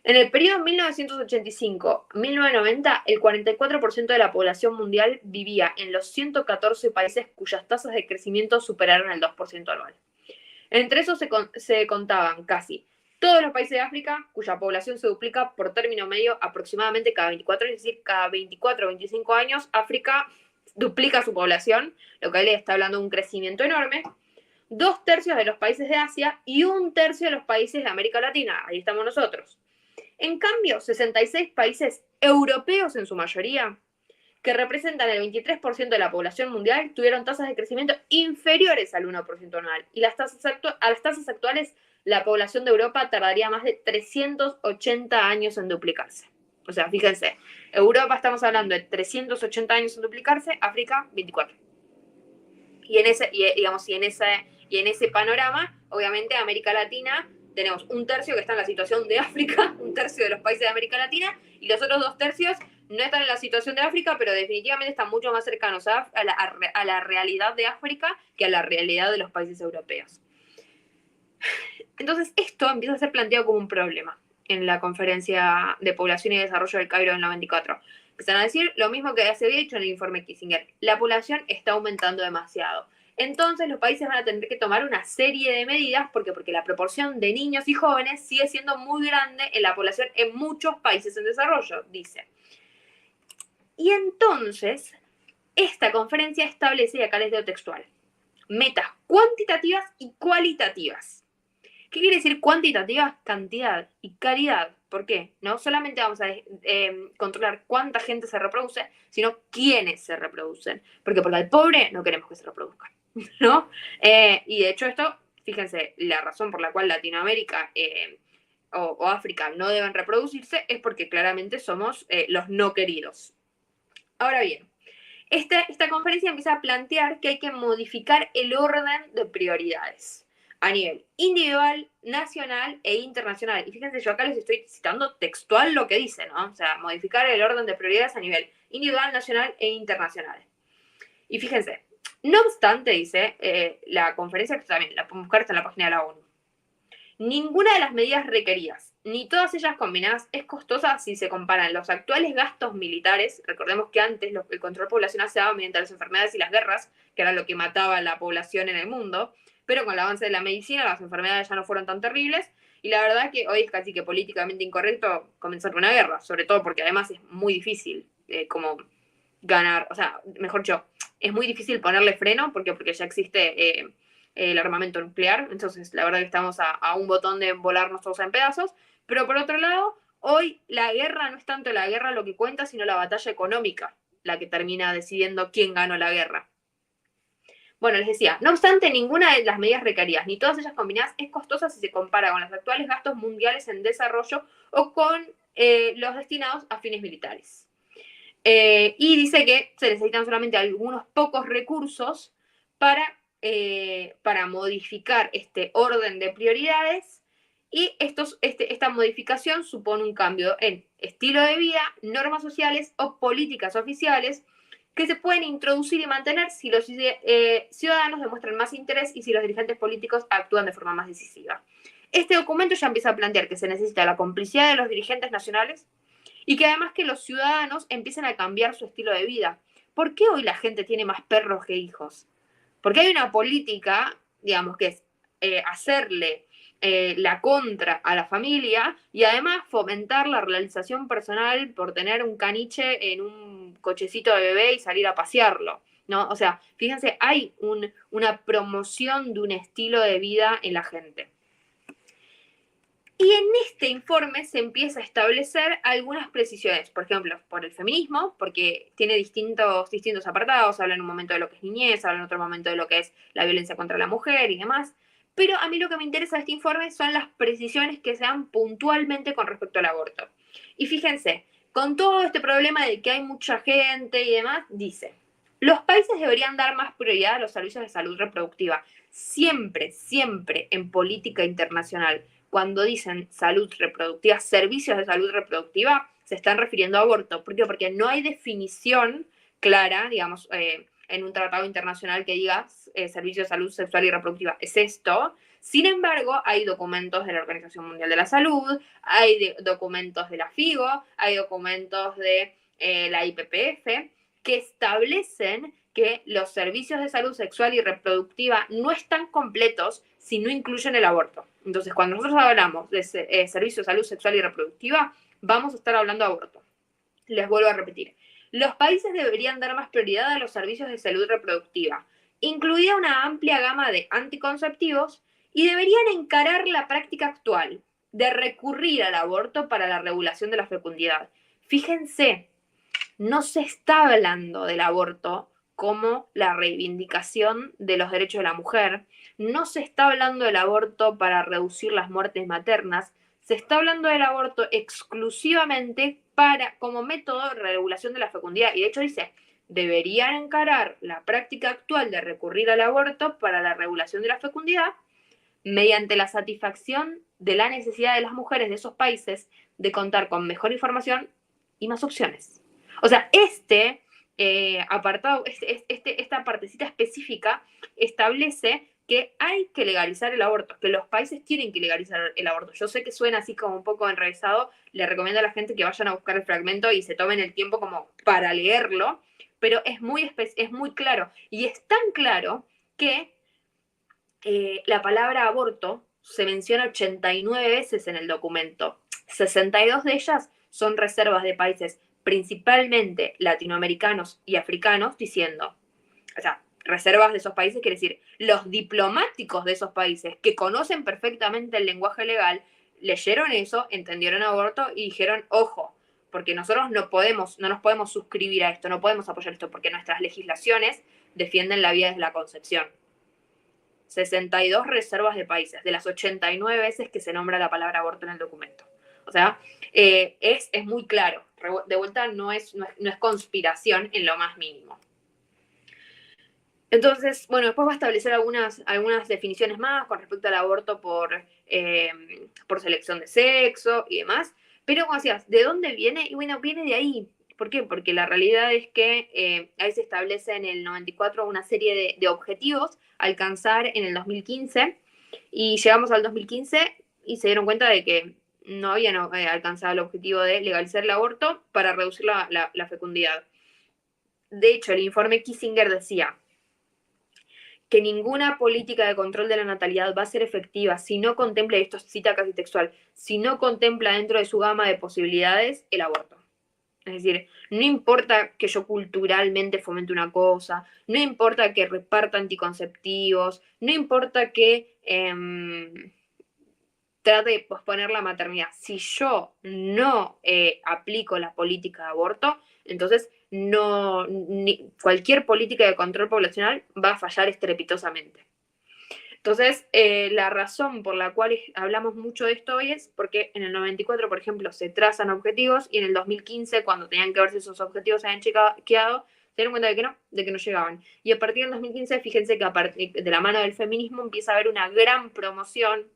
en el periodo 1985-1990, el 44% de la población mundial vivía en los 114 países cuyas tasas de crecimiento superaron el 2% anual. Entre esos se contaban casi Todos los países de África, cuya población se duplica por término medio aproximadamente cada 24 años, es decir, cada 24 o 25 años, África duplica su población, lo que le está hablando de un crecimiento enorme. 2/3 de los países de Asia y 1/3 de los países de América Latina, ahí estamos nosotros. En cambio, 66 países europeos en su mayoría, que representan el 23% de la población mundial, tuvieron tasas de crecimiento inferiores al 1% anual. Y a las tasas actuales, la población de Europa tardaría más de 380 años en duplicarse. O sea, fíjense, Europa estamos hablando de 380 años en duplicarse, África 24. Y en ese panorama, obviamente, América Latina, tenemos 1/3 que está en la situación de África, 1/3 de los países de América Latina, y los otros 2/3 no están en la situación de África, pero definitivamente están mucho más cercanos a la realidad de África que a la realidad de los países europeos. Entonces, esto empieza a ser planteado como un problema en la Conferencia de Población y Desarrollo del Cairo del 94. Empiezan a decir lo mismo que se había dicho en el informe Kissinger. La población está aumentando demasiado. Entonces, los países van a tener que tomar una serie de medidas. ¿Por qué? Porque la proporción de niños y jóvenes sigue siendo muy grande en la población en muchos países en desarrollo, dice. Y entonces, esta conferencia establece, y acá les leo textual, metas cuantitativas y cualitativas. ¿Qué quiere decir cuantitativas? Cantidad y calidad. ¿Por qué? No solamente vamos a controlar cuánta gente se reproduce, sino quiénes se reproducen. ¿Por qué? Porque al pobre no queremos que se reproduzca, ¿no? Y de hecho esto, fíjense, la razón por la cual Latinoamérica o África no deben reproducirse es porque claramente somos los no queridos. Ahora bien, esta conferencia empieza a plantear que hay que modificar el orden de prioridades a nivel individual, nacional e internacional. Y fíjense, yo acá les estoy citando textual lo que dice, ¿no? O sea, modificar el orden de prioridades a nivel individual, nacional e internacional. Y fíjense, no obstante, dice la conferencia, que también la pueden buscar, está en la página de la ONU, ninguna de las medidas requeridas, ni todas ellas combinadas, es costosa si se comparan los actuales gastos militares. Recordemos que antes el control poblacional se daba mediante las enfermedades y las guerras, que era lo que mataba a la población en el mundo, pero con el avance de la medicina las enfermedades ya no fueron tan terribles, y la verdad que hoy es casi que políticamente incorrecto comenzar una guerra, sobre todo porque además es muy difícil como ganar, o sea, mejor dicho, es muy difícil ponerle freno porque ya existe el armamento nuclear, entonces la verdad que estamos a un botón de volarnos todos en pedazos, pero por otro lado, hoy la guerra no es tanto la guerra lo que cuenta, sino la batalla económica, la que termina decidiendo quién ganó la guerra. Bueno, les decía, no obstante, ninguna de las medidas requeridas, ni todas ellas combinadas, es costosa si se compara con los actuales gastos mundiales en desarrollo o con los destinados a fines militares. Y dice que se necesitan solamente algunos pocos recursos para modificar este orden de prioridades, y esta modificación supone un cambio en estilo de vida, normas sociales o políticas oficiales que se pueden introducir y mantener si los ciudadanos demuestran más interés y si los dirigentes políticos actúan de forma más decisiva. Este documento ya empieza a plantear que se necesita la complicidad de los dirigentes nacionales y que además que los ciudadanos empiecen a cambiar su estilo de vida. ¿Por qué hoy la gente tiene más perros que hijos? Porque hay una política, digamos, que es hacerle la contra a la familia y además fomentar la realización personal por tener un caniche en un cochecito de bebé y salir a pasearlo, ¿no? O sea, fíjense, hay una promoción de un estilo de vida en la gente. Y en este informe se empieza a establecer algunas precisiones, por ejemplo, por el feminismo, porque tiene distintos apartados, habla en un momento de lo que es niñez, habla en otro momento de lo que es la violencia contra la mujer y demás. Pero a mí lo que me interesa de este informe son las precisiones que se dan puntualmente con respecto al aborto. Y fíjense, con todo este problema de que hay mucha gente y demás, dice, los países deberían dar más prioridad a los servicios de salud reproductiva. Siempre, siempre en política internacional, cuando dicen salud reproductiva, servicios de salud reproductiva, se están refiriendo a aborto. ¿Por qué? Porque no hay definición clara, digamos, en un tratado internacional que diga servicio de salud sexual y reproductiva. Es esto. Sin embargo, hay documentos de la Organización Mundial de la Salud, hay documentos de la FIGO, hay documentos de la IPPF que establecen que los servicios de salud sexual y reproductiva no están completos si no incluyen el aborto. Entonces, cuando nosotros hablamos de servicio de salud sexual y reproductiva, vamos a estar hablando de aborto. Les vuelvo a repetir. Los países deberían dar más prioridad a los servicios de salud reproductiva, incluida una amplia gama de anticonceptivos, y deberían encarar la práctica actual de recurrir al aborto para la regulación de la fecundidad. Fíjense, no se está hablando del aborto como la reivindicación de los derechos de la mujer, no se está hablando del aborto para reducir las muertes maternas, se está hablando del aborto exclusivamente como método de regulación de la fecundidad. Y de hecho dice, deberían encarar la práctica actual de recurrir al aborto para la regulación de la fecundidad mediante la satisfacción de la necesidad de las mujeres de esos países de contar con mejor información y más opciones. O sea, apartado, esta partecita específica establece que hay que legalizar el aborto, que los países tienen que legalizar el aborto. Yo sé que suena así como un poco enrevesado, le recomiendo a la gente que vayan a buscar el fragmento y se tomen el tiempo como para leerlo, pero es muy claro. Y es tan claro que la palabra aborto se menciona 89 veces en el documento. 62 de ellas son reservas de países principalmente latinoamericanos y africanos, diciendo, o sea, reservas de esos países quiere decir los diplomáticos de esos países que conocen perfectamente el lenguaje legal, leyeron eso, entendieron aborto y dijeron, ojo, porque nosotros no nos podemos suscribir a esto, no podemos apoyar esto, porque nuestras legislaciones defienden la vida desde la concepción. 62 reservas de países, de las 89 veces que se nombra la palabra aborto en el documento. O sea, es muy claro. De vuelta, no es conspiración en lo más mínimo. Entonces, bueno, después va a establecer algunas definiciones más con respecto al aborto por selección de sexo y demás. Pero, como decías, ¿de dónde viene? Y bueno, viene de ahí. ¿Por qué? Porque la realidad es que ahí se establece en el 94 una serie de objetivos a alcanzar en el 2015, y llegamos al 2015 y se dieron cuenta de que no habían alcanzado el objetivo de legalizar el aborto para reducir la fecundidad. De hecho, el informe Kissinger decía que ninguna política de control de la natalidad va a ser efectiva si no contempla, y esto cita casi textual, si no contempla dentro de su gama de posibilidades el aborto. Es decir, no importa que yo culturalmente fomente una cosa, no importa que reparta anticonceptivos, no importa que trate de posponer la maternidad. Si yo no aplico la política de aborto, entonces cualquier política de control poblacional va a fallar estrepitosamente. Entonces, la razón por la cual hablamos mucho de esto hoy es porque en el 94, por ejemplo, se trazan objetivos, y en el 2015, cuando tenían que ver si esos objetivos se habían chequeado, se dieron cuenta de que no llegaban. Y a partir del 2015, fíjense que de la mano del feminismo empieza a haber una gran promoción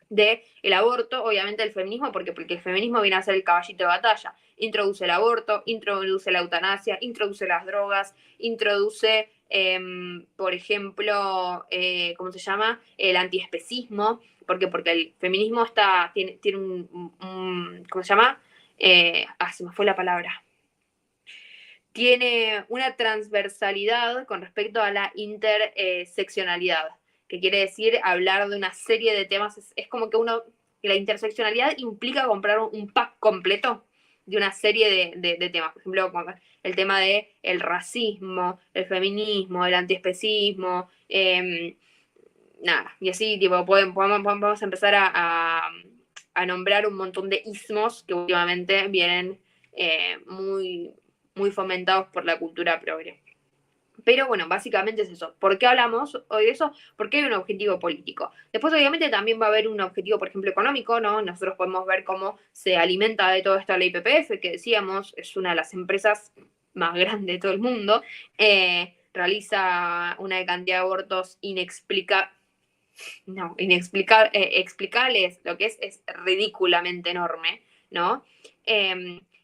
del aborto, obviamente el feminismo, porque el feminismo viene a ser el caballito de batalla. Introduce el aborto, introduce la eutanasia, introduce las drogas, introduce, por ejemplo, ¿cómo se llama? El antiespecismo. ¿Por qué? Porque el feminismo tiene ¿cómo se llama? Se me fue la palabra. Tiene una transversalidad con respecto a la interseccionalidad, que quiere decir hablar de una serie de temas. Es como que la interseccionalidad implica comprar un pack completo de una serie de temas. Por ejemplo, el tema del racismo, el feminismo, el antiespecismo, y así tipo, podemos empezar a nombrar un montón de ismos que últimamente vienen muy, muy fomentados por la cultura progre. Pero bueno, básicamente es eso. ¿Por qué hablamos hoy de eso? Porque hay un objetivo político. Después, obviamente, también va a haber un objetivo, por ejemplo, económico, ¿no? Nosotros podemos ver cómo se alimenta de todo esto la IPPF, que decíamos, es una de las empresas más grandes de todo el mundo. Realiza una cantidad de abortos explicables, lo que es ridículamente enorme, ¿no?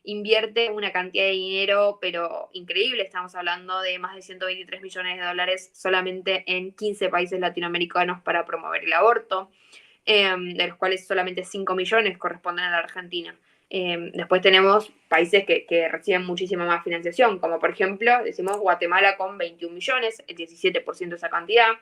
Invierte una cantidad de dinero, pero increíble. Estamos hablando de más de 123 millones de dólares solamente en 15 países latinoamericanos para promover el aborto, de los cuales solamente 5 millones corresponden a la Argentina. Después tenemos países que reciben muchísima más financiación, como por ejemplo, decimos Guatemala con 21 millones, el 17% de esa cantidad.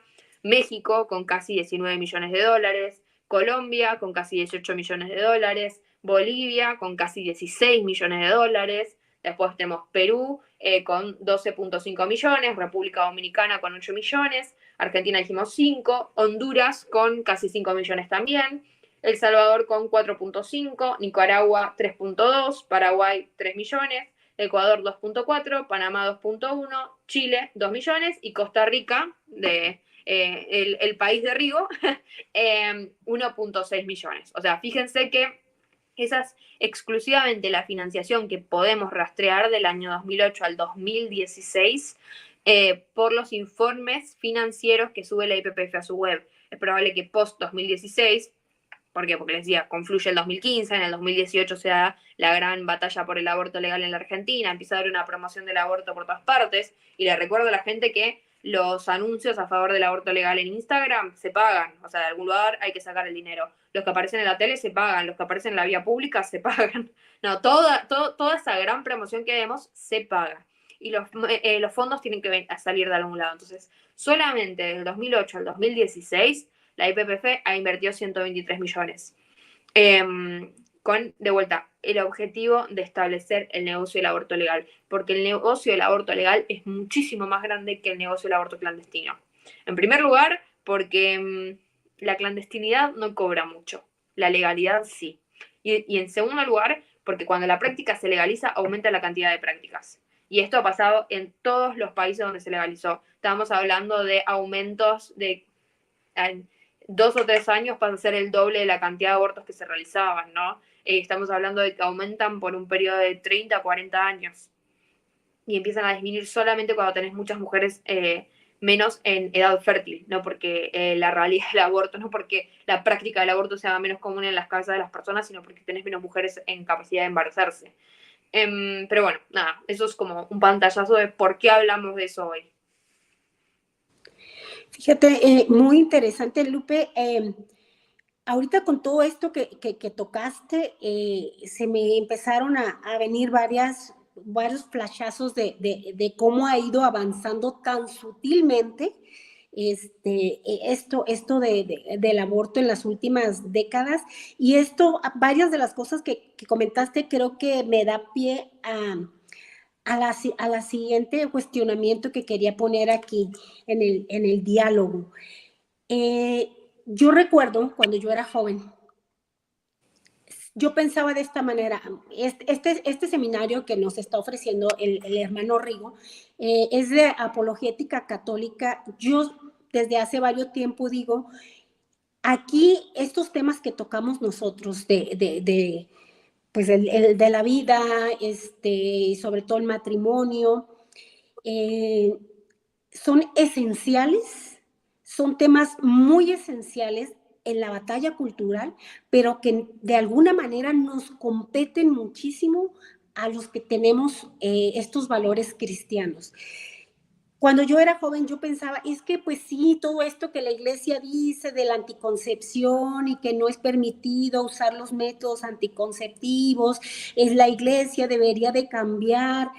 México con casi 19 millones de dólares, Colombia con casi 18 millones de dólares, Bolivia con casi 16 millones de dólares, después tenemos Perú con 12.5 millones, República Dominicana con 8 millones, Argentina dijimos 5, Honduras con casi 5 millones también, El Salvador con 4.5, Nicaragua 3.2, Paraguay 3 millones, Ecuador 2.4, Panamá 2.1, Chile 2 millones y Costa Rica, el país de Rigo, 1.6 millones. O sea, fíjense que esa es exclusivamente la financiación que podemos rastrear del año 2008 al 2016 por los informes financieros que sube la IPPF a su web. Es probable que post 2016, ¿por qué? Porque les decía, confluye el 2015, en el 2018 se da la gran batalla por el aborto legal en la Argentina, empieza a haber una promoción del aborto por todas partes, y le recuerdo a la gente que los anuncios a favor del aborto legal en Instagram se pagan, o sea, de algún lugar hay que sacar el dinero. Los que aparecen en la tele se pagan, los que aparecen en la vía pública se pagan. No, toda esa gran promoción que vemos se paga. Y los fondos tienen que salir de algún lado. Entonces, solamente del 2008 al 2016, la IPPF ha invertido 123 millones. Con, de vuelta, el objetivo de establecer el negocio del aborto legal, porque el negocio del aborto legal es muchísimo más grande que el negocio del aborto clandestino. En primer lugar, porque la clandestinidad no cobra mucho, la legalidad sí. Y en segundo lugar, porque cuando la práctica se legaliza, aumenta la cantidad de prácticas. Y esto ha pasado en todos los países donde se legalizó. Estamos hablando de aumentos de 2 o 3 años pasa a ser el doble de la cantidad de abortos que se realizaban, ¿no? Estamos hablando de que aumentan por un periodo de 30 a 40 años y empiezan a disminuir solamente cuando tenés muchas mujeres menos en edad fértil, no porque la realidad del aborto, no porque la práctica del aborto sea menos común en las cabezas de las personas, sino porque tenés menos mujeres en capacidad de embarazarse. Pero bueno, nada, eso es como un pantallazo de por qué hablamos de eso hoy. Fíjate, muy interesante, Lupe. Ahorita con todo esto que tocaste, se me empezaron a venir varios flashazos de cómo ha ido avanzando tan sutilmente esto del aborto en las últimas décadas. Y varias de las cosas que comentaste creo que me da pie a la siguiente cuestionamiento que quería poner aquí en el diálogo. Yo recuerdo cuando yo era joven, yo pensaba de esta manera, este seminario que nos está ofreciendo el hermano Rigo es de apologética católica. Yo desde hace varios tiempos digo, aquí estos temas que tocamos nosotros pues el de la vida, sobre todo el matrimonio, son esenciales, son temas muy esenciales en la batalla cultural, pero que de alguna manera nos competen muchísimo a los que tenemos estos valores cristianos. Cuando yo era joven, yo pensaba, es que pues sí, todo esto que la iglesia dice de la anticoncepción y que no es permitido usar los métodos anticonceptivos, la iglesia debería de cambiar.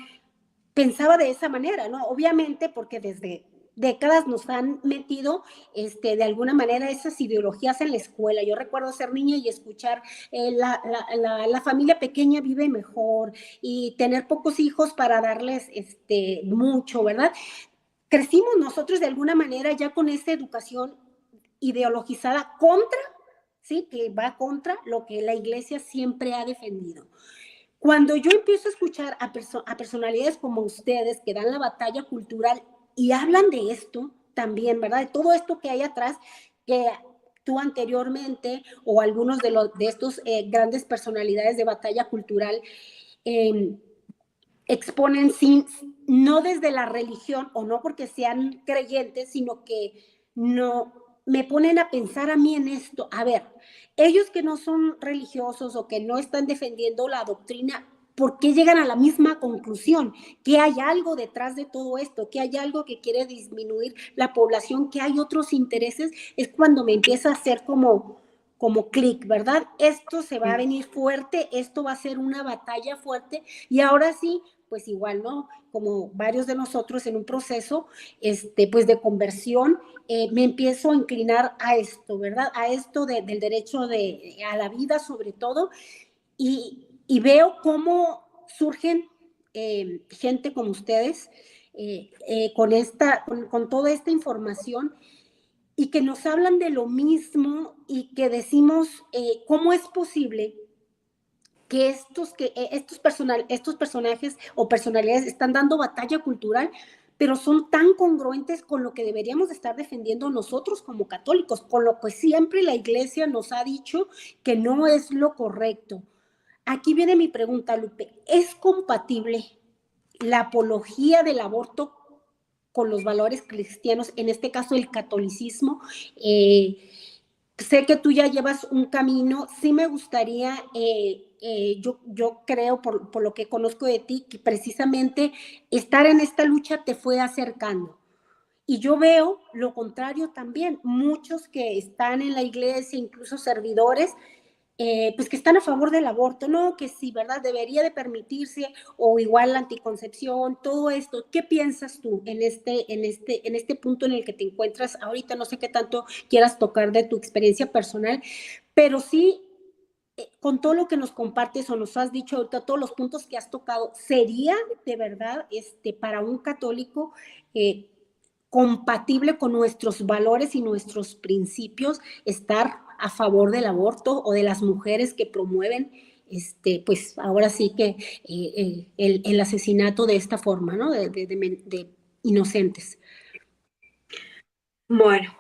Pensaba de esa manera, ¿no? Obviamente porque desde décadas nos han metido de alguna manera esas ideologías en la escuela. Yo recuerdo ser niña y escuchar la familia pequeña vive mejor y tener pocos hijos para darles mucho, ¿verdad? Crecimos nosotros de alguna manera ya con esa educación ideologizada ¿sí? Que va contra lo que la iglesia siempre ha defendido. Cuando yo empiezo a escuchar a personalidades como ustedes que dan la batalla cultural y hablan de esto también, ¿verdad? De todo esto que hay atrás, que tú anteriormente o algunos de estos grandes personalidades de batalla cultural exponen no desde la religión o no porque sean creyentes, sino que no me ponen a pensar a mí en esto. A ver, ellos que no son religiosos o que no están defendiendo la doctrina, ¿por qué llegan a la misma conclusión? Que hay algo detrás de todo esto, que hay algo que quiere disminuir la población, que hay otros intereses. Es cuando me empieza a hacer como clic, ¿verdad? Esto se va a venir fuerte, esto va a ser una batalla fuerte y ahora sí, pues igual, ¿no? Como varios de nosotros en un proceso, pues de conversión, me empiezo a inclinar a esto, ¿verdad? A esto del derecho a la vida sobre todo, y veo cómo surgen gente como ustedes con toda esta información y que nos hablan de lo mismo y que decimos cómo es posible que estos personajes o personalidades están dando batalla cultural, pero son tan congruentes con lo que deberíamos estar defendiendo nosotros como católicos, con lo que siempre la Iglesia nos ha dicho que no es lo correcto. Aquí viene mi pregunta, Lupe. ¿Es compatible la apología del aborto con los valores cristianos, en este caso el catolicismo? Sé que tú ya llevas un camino, sí me gustaría, yo creo, por lo que conozco de ti, que precisamente estar en esta lucha te fue acercando. Y yo veo lo contrario también, muchos que están en la iglesia, incluso servidores, pues que están a favor del aborto, no, que sí, ¿verdad? Debería de permitirse, o igual la anticoncepción, todo esto. ¿Qué piensas tú en este punto en el que te encuentras ahorita? No sé qué tanto quieras tocar de tu experiencia personal, pero sí, con todo lo que nos compartes o nos has dicho ahorita, todos los puntos que has tocado, ¿sería de verdad para un católico compatible con nuestros valores y nuestros principios estar a favor del aborto o de las mujeres que promueven, pues ahora sí que el asesinato de esta forma, ¿no? De inocentes? Bueno,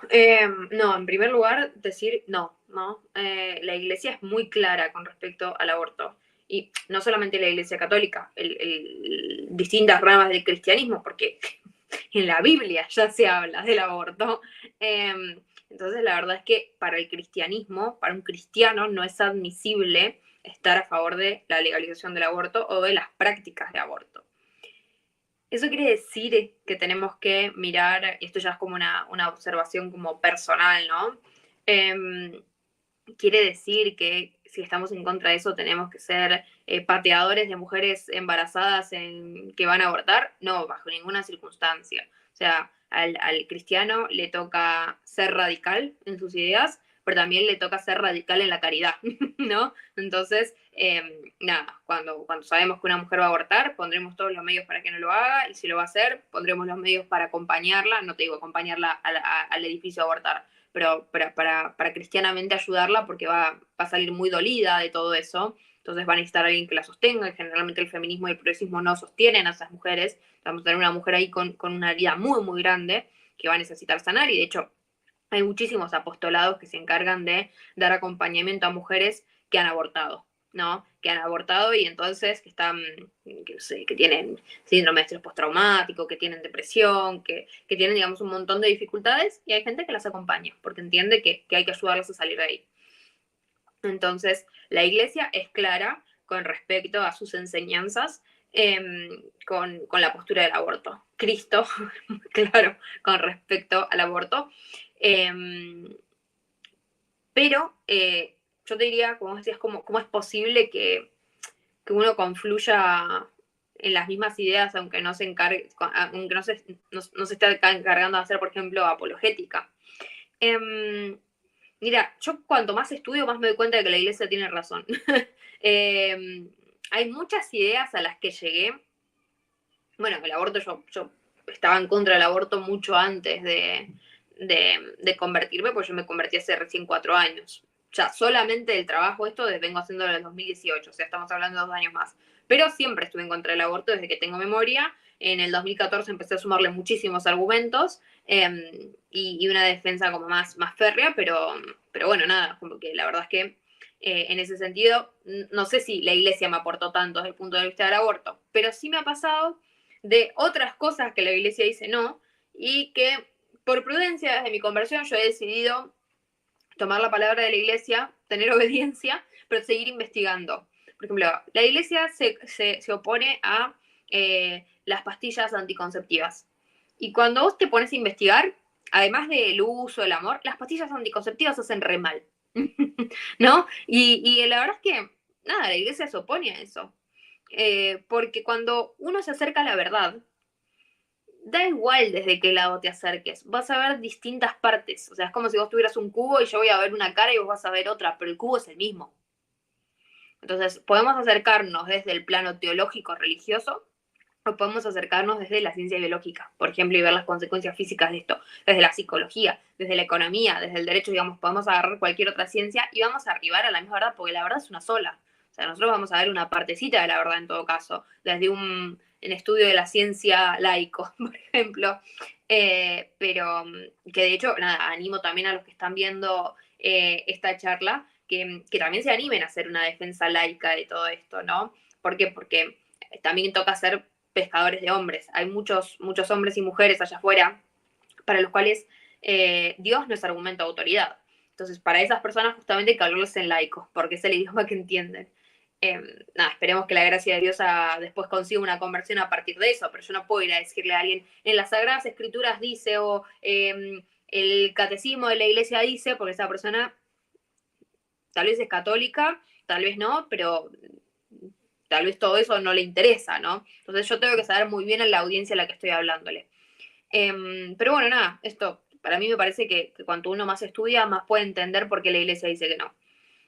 no, en primer lugar, decir no, ¿no? La Iglesia es muy clara con respecto al aborto. Y no solamente la Iglesia católica, distintas ramas del cristianismo, porque en la Biblia ya se habla del aborto. Entonces, la verdad es que para el cristianismo, para un cristiano, no es admisible estar a favor de la legalización del aborto o de las prácticas de aborto. Eso quiere decir que tenemos que mirar, esto ya es como una observación como personal, ¿no? Quiere decir que si estamos en contra de eso tenemos que ser pateadores de mujeres embarazadas que van a abortar. No, bajo ninguna circunstancia. O sea, al cristiano le toca ser radical en sus ideas, pero también le toca ser radical en la caridad, ¿no? Entonces, nada, cuando sabemos que una mujer va a abortar, pondremos todos los medios para que no lo haga, y si lo va a hacer, pondremos los medios para acompañarla, no te digo acompañarla al edificio a abortar, pero para cristianamente ayudarla, porque va a salir muy dolida de todo eso. Entonces va a necesitar a alguien que la sostenga, y generalmente el feminismo y el progresismo no sostienen a esas mujeres. Vamos a tener una mujer ahí con una herida muy, muy grande que va a necesitar sanar, y de hecho hay muchísimos apostolados que se encargan de dar acompañamiento a mujeres que han abortado, ¿no? Que han abortado y entonces que tienen síndrome de estrés postraumático, que tienen depresión, que tienen, digamos, un montón de dificultades, y hay gente que las acompaña porque entiende que hay que ayudarlas a salir de ahí. Entonces, la Iglesia es clara con respecto a sus enseñanzas, con la postura del aborto. Cristo, claro, con respecto al aborto. Pero yo te diría, como decías, ¿cómo es posible que uno confluya en las mismas ideas, aunque no se encargue, aunque no se esté encargando de hacer, por ejemplo, apologética? Mira, yo cuanto más estudio, más me doy cuenta de que la Iglesia tiene razón. Hay muchas ideas a las que llegué. Bueno, el aborto, yo estaba en contra del aborto mucho antes de convertirme, porque yo me convertí hace recién 4 años. Ya solamente el trabajo vengo haciéndolo en el 2018, o sea, estamos hablando de 2 años más. Pero siempre estuve en contra del aborto desde que tengo memoria. En el 2014 empecé a sumarle muchísimos argumentos y una defensa como más férrea, pero bueno, nada, como que la verdad es que en ese sentido, no sé si la Iglesia me aportó tanto desde el punto de vista del aborto, pero sí me ha pasado de otras cosas que la Iglesia dice no, y que por prudencia desde mi conversión yo he decidido tomar la palabra de la Iglesia, tener obediencia, pero seguir investigando. Por ejemplo, la Iglesia se opone a las pastillas anticonceptivas. Y cuando vos te pones a investigar, además del uso, del amor, las pastillas anticonceptivas hacen re mal. ¿No? Y la verdad es que, nada, la Iglesia se opone a eso. porque cuando uno se acerca a la verdad, da igual desde qué lado te acerques, vas a ver distintas partes. O sea, es como si vos tuvieras un cubo y yo voy a ver una cara y vos vas a ver otra, pero el cubo es el mismo. Entonces, podemos acercarnos desde el plano teológico religioso o podemos acercarnos desde la ciencia biológica, por ejemplo, y ver las consecuencias físicas de esto, desde la psicología, desde la economía, desde el derecho, digamos, podemos agarrar cualquier otra ciencia y vamos a arribar a la misma verdad, porque la verdad es una sola. O sea, nosotros vamos a ver una partecita de la verdad en todo caso, desde un estudio de la ciencia laico, por ejemplo. Pero que de hecho, nada, animo también a los que están viendo esta charla que también se animen a hacer una defensa laica de todo esto, ¿no? ¿Por qué? Porque también toca ser pescadores de hombres. Hay muchos hombres y mujeres allá afuera para los cuales Dios no es argumento de autoridad. Entonces, para esas personas justamente hay que hablarles en laico, porque es el idioma que entienden. Nada, esperemos que la gracia de Dios después consiga una conversión a partir de eso, pero yo no puedo ir a decirle a alguien, en las Sagradas Escrituras dice, o el catecismo de la iglesia dice, porque esa persona tal vez es católica, tal vez no, pero tal vez todo eso no le interesa, ¿no? Entonces yo tengo que saber muy bien a la audiencia a la que estoy hablándole. Pero bueno, nada, esto para mí me parece que cuanto uno más estudia, más puede entender por qué la iglesia dice que no.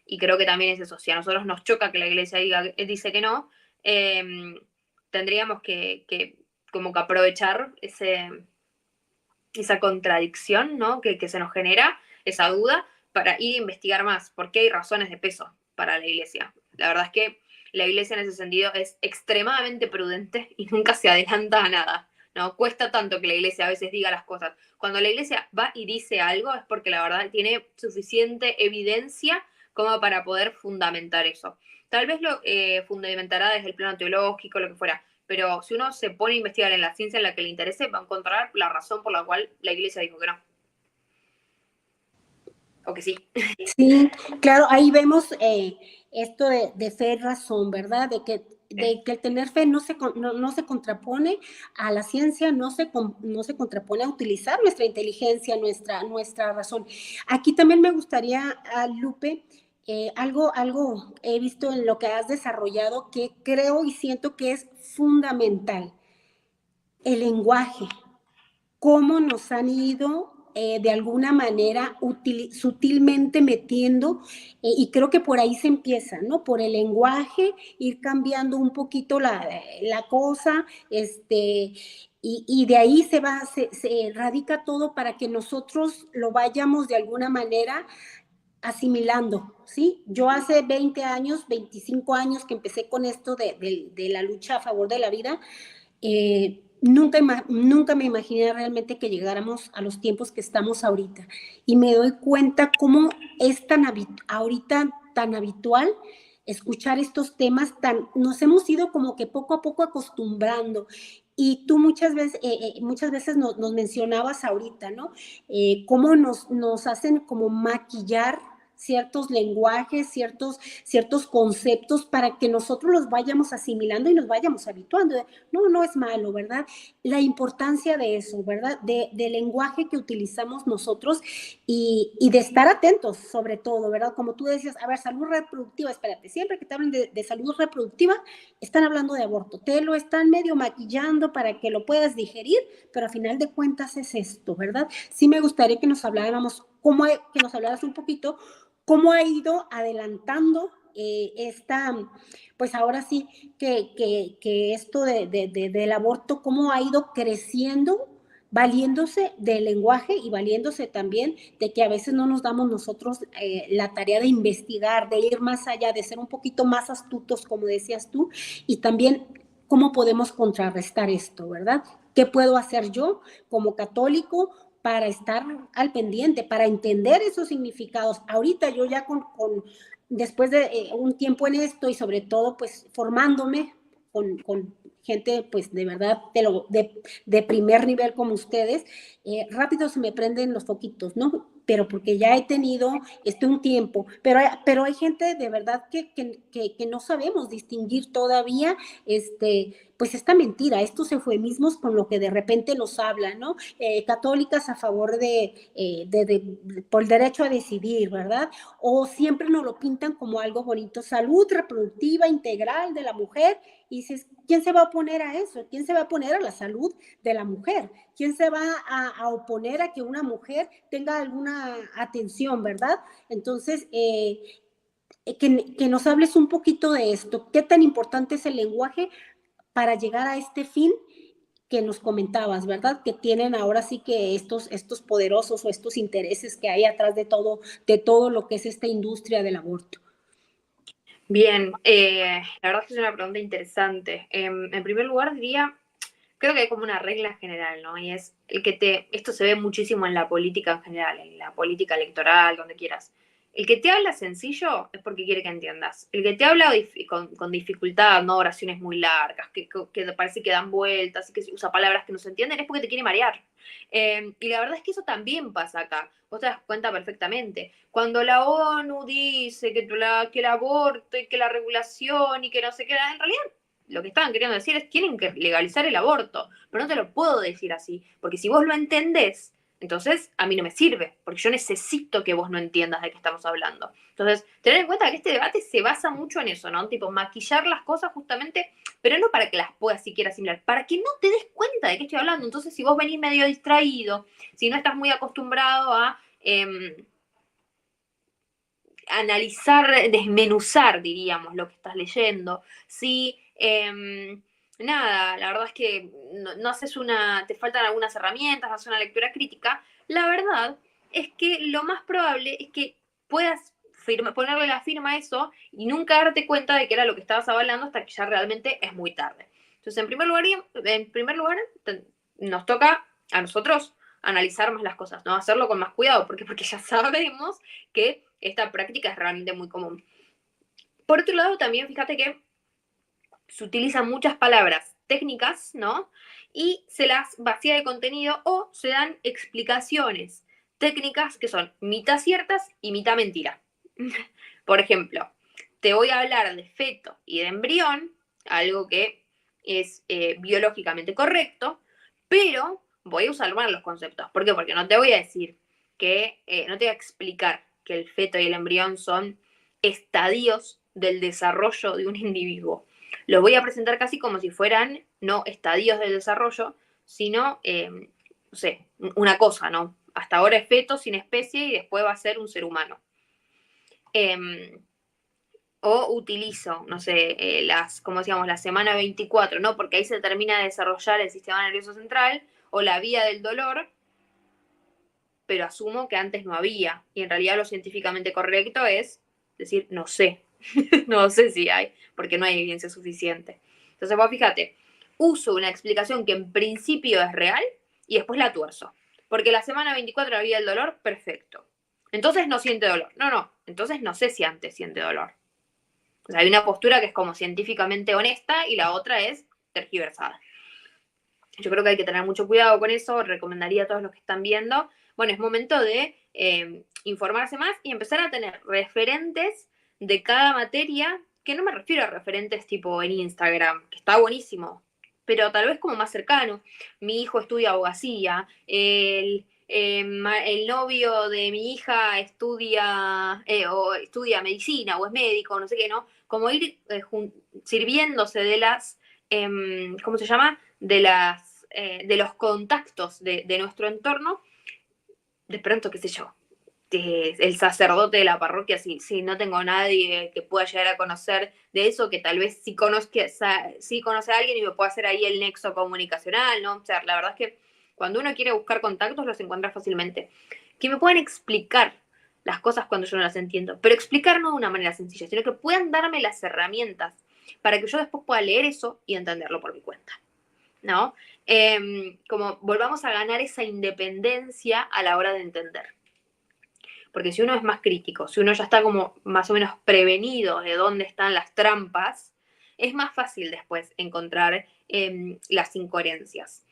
Y creo que también es eso, si a nosotros nos choca que la iglesia dice que no, tendríamos que como que aprovechar esa contradicción, ¿no? que se nos genera, esa duda, para ir a investigar más, porque hay razones de peso para la iglesia. La verdad es que la iglesia en ese sentido es extremadamente prudente y nunca se adelanta a nada, ¿no? Cuesta tanto que la iglesia a veces diga las cosas. Cuando la iglesia va y dice algo es porque la verdad tiene suficiente evidencia como para poder fundamentar eso. Tal vez lo fundamentará desde el plano teológico, lo que fuera, pero si uno se pone a investigar en la ciencia en la que le interese, va a encontrar la razón por la cual la iglesia dijo que no. O que sí. Sí, claro, ahí vemos esto de fe y razón, ¿verdad? De que el tener fe no se contrapone a la ciencia, no se contrapone a utilizar nuestra inteligencia, nuestra razón. Aquí también me gustaría, Lupe, algo he visto en lo que has desarrollado que creo y siento que es fundamental, el lenguaje. Cómo nos han ido de alguna manera sutilmente metiendo, y creo que por ahí se empieza, ¿no? Por el lenguaje, ir cambiando un poquito la cosa, y de ahí se radica todo para que nosotros lo vayamos de alguna manera asimilando, ¿sí? Yo hace 20 años, 25 años que empecé con esto de la lucha a favor de la vida, nunca me imaginé realmente que llegáramos a los tiempos que estamos ahorita. Y me doy cuenta cómo es ahorita tan habitual escuchar estos temas, nos hemos ido como que poco a poco acostumbrando. Y tú muchas veces nos mencionabas ahorita, ¿no? Cómo nos hacen como maquillar ciertos lenguajes, ciertos conceptos para que nosotros los vayamos asimilando y nos vayamos habituando. No es malo, ¿verdad? La importancia de eso, ¿verdad? Del lenguaje que utilizamos nosotros y de estar atentos sobre todo, ¿verdad? Como tú decías, a ver, salud reproductiva, espérate, siempre que te hablen de salud reproductiva, están hablando de aborto, te lo están medio maquillando para que lo puedas digerir, pero a final de cuentas es esto, ¿verdad? Sí me gustaría que nos habláramos, que nos hablaras un poquito cómo ha ido adelantando pues ahora sí que esto del aborto, cómo ha ido creciendo, valiéndose del lenguaje y valiéndose también de que a veces no nos damos nosotros la tarea de investigar, de ir más allá, de ser un poquito más astutos, como decías tú, y también cómo podemos contrarrestar esto, ¿verdad? ¿Qué puedo hacer yo como católico para estar al pendiente, para entender esos significados? Ahorita yo ya después de un tiempo en esto y sobre todo pues formándome con gente pues de verdad de primer nivel como ustedes, rápido se me prenden los foquitos, ¿no? pero porque ya he tenido un tiempo, pero hay gente de verdad que no sabemos distinguir todavía pues esta mentira, estos eufemismos con lo que de repente nos hablan, ¿no? Católicas a favor por el derecho a decidir, ¿verdad? O siempre nos lo pintan como algo bonito, salud reproductiva integral de la mujer, y dices, ¿quién se va a oponer a eso? ¿Quién se va a oponer a la salud de la mujer? ¿Quién se va a oponer a que una mujer tenga alguna atención, verdad? Entonces, que nos hables un poquito de esto. ¿Qué tan importante es el lenguaje para llegar a este fin que nos comentabas, verdad? Que tienen ahora sí que estos poderosos o estos intereses que hay atrás de todo lo que es esta industria del aborto. Bien, la verdad es que es una pregunta interesante. En primer lugar diría, creo que hay como una regla general, ¿no? Y es esto se ve muchísimo en la política en general, en la política electoral, donde quieras. El que te habla sencillo es porque quiere que entiendas. El que te habla con dificultad, no oraciones muy largas, que parece que dan vueltas y que usa palabras que no se entienden, es porque te quiere marear. Y la verdad es que eso también pasa acá. Vos te das cuenta perfectamente. Cuando la ONU dice que el aborto y que la regulación y que no sé qué, en realidad lo que estaban queriendo decir es tienen que legalizar el aborto, pero no te lo puedo decir así, porque si vos lo entendés, entonces a mí no me sirve, porque yo necesito que vos no entiendas de qué estamos hablando. Entonces, tener en cuenta que este debate se basa mucho en eso, ¿no? Tipo, maquillar las cosas justamente, pero no para que las puedas siquiera asimilar, para que no te des cuenta de qué estoy hablando. Entonces, si vos venís medio distraído, si no estás muy acostumbrado a analizar, desmenuzar, diríamos, lo que estás leyendo, si nada, la verdad es que no haces te faltan algunas herramientas, haces una lectura crítica, la verdad es que lo más probable es que puedas ponerle la firma a eso y nunca darte cuenta de que era lo que estabas avalando hasta que ya realmente es muy tarde. Entonces, en primer lugar nos toca a nosotros analizar más las cosas, ¿no? Hacerlo con más cuidado, porque ya sabemos que esta práctica es realmente muy común. Por otro lado, también fíjate que se utilizan muchas palabras técnicas, ¿no? Y se las vacía de contenido o se dan explicaciones técnicas que son mitad ciertas y mitad mentira. Por ejemplo, te voy a hablar de feto y de embrión, algo que es biológicamente correcto, pero voy a usar mal los conceptos. ¿Por qué? Porque no te voy a decir no te voy a explicar que el feto y el embrión son estadios del desarrollo de un individuo. Los voy a presentar casi como si fueran no estadios del desarrollo, sino, no sé, una cosa, ¿no? Hasta ahora es feto sin especie y después va a ser un ser humano. O utilizo, no sé, como decíamos, la semana 24, ¿no? Porque ahí se termina de desarrollar el sistema nervioso central o la vía del dolor, pero asumo que antes no había. Y en realidad lo científicamente correcto es decir, no sé. No sé si hay, porque no hay evidencia suficiente. Entonces vos fíjate, uso una explicación que en principio es real y después la tuerzo. Porque la semana 24 había el dolor, perfecto. Entonces no siente dolor. No, entonces no sé si antes siente dolor. O sea, hay una postura que es como científicamente honesta y la otra es tergiversada. Yo creo que hay que tener mucho cuidado con eso, recomendaría a todos los que están viendo. Bueno, es momento de informarse más y empezar a tener referentes de cada materia, que no me refiero a referentes tipo en Instagram, que está buenísimo, pero tal vez como más cercano. Mi hijo estudia abogacía, el novio de mi hija estudia medicina o es médico, no sé qué, ¿no? Como ir sirviéndose de las, ¿cómo se llama? De los contactos de nuestro entorno, de pronto, qué sé yo, el sacerdote de la parroquia, si no tengo nadie que pueda llegar a conocer de eso, que tal vez sí conoce a alguien y me pueda hacer ahí el nexo comunicacional, ¿no? O sea, la verdad es que cuando uno quiere buscar contactos los encuentra fácilmente. Que me puedan explicar las cosas cuando yo no las entiendo, pero explicar no de una manera sencilla, sino que puedan darme las herramientas para que yo después pueda leer eso y entenderlo por mi cuenta, ¿no? Como volvamos a ganar esa independencia a la hora de entender. Porque si uno es más crítico, si uno ya está como más o menos prevenido de dónde están las trampas, es más fácil después encontrar las incoherencias.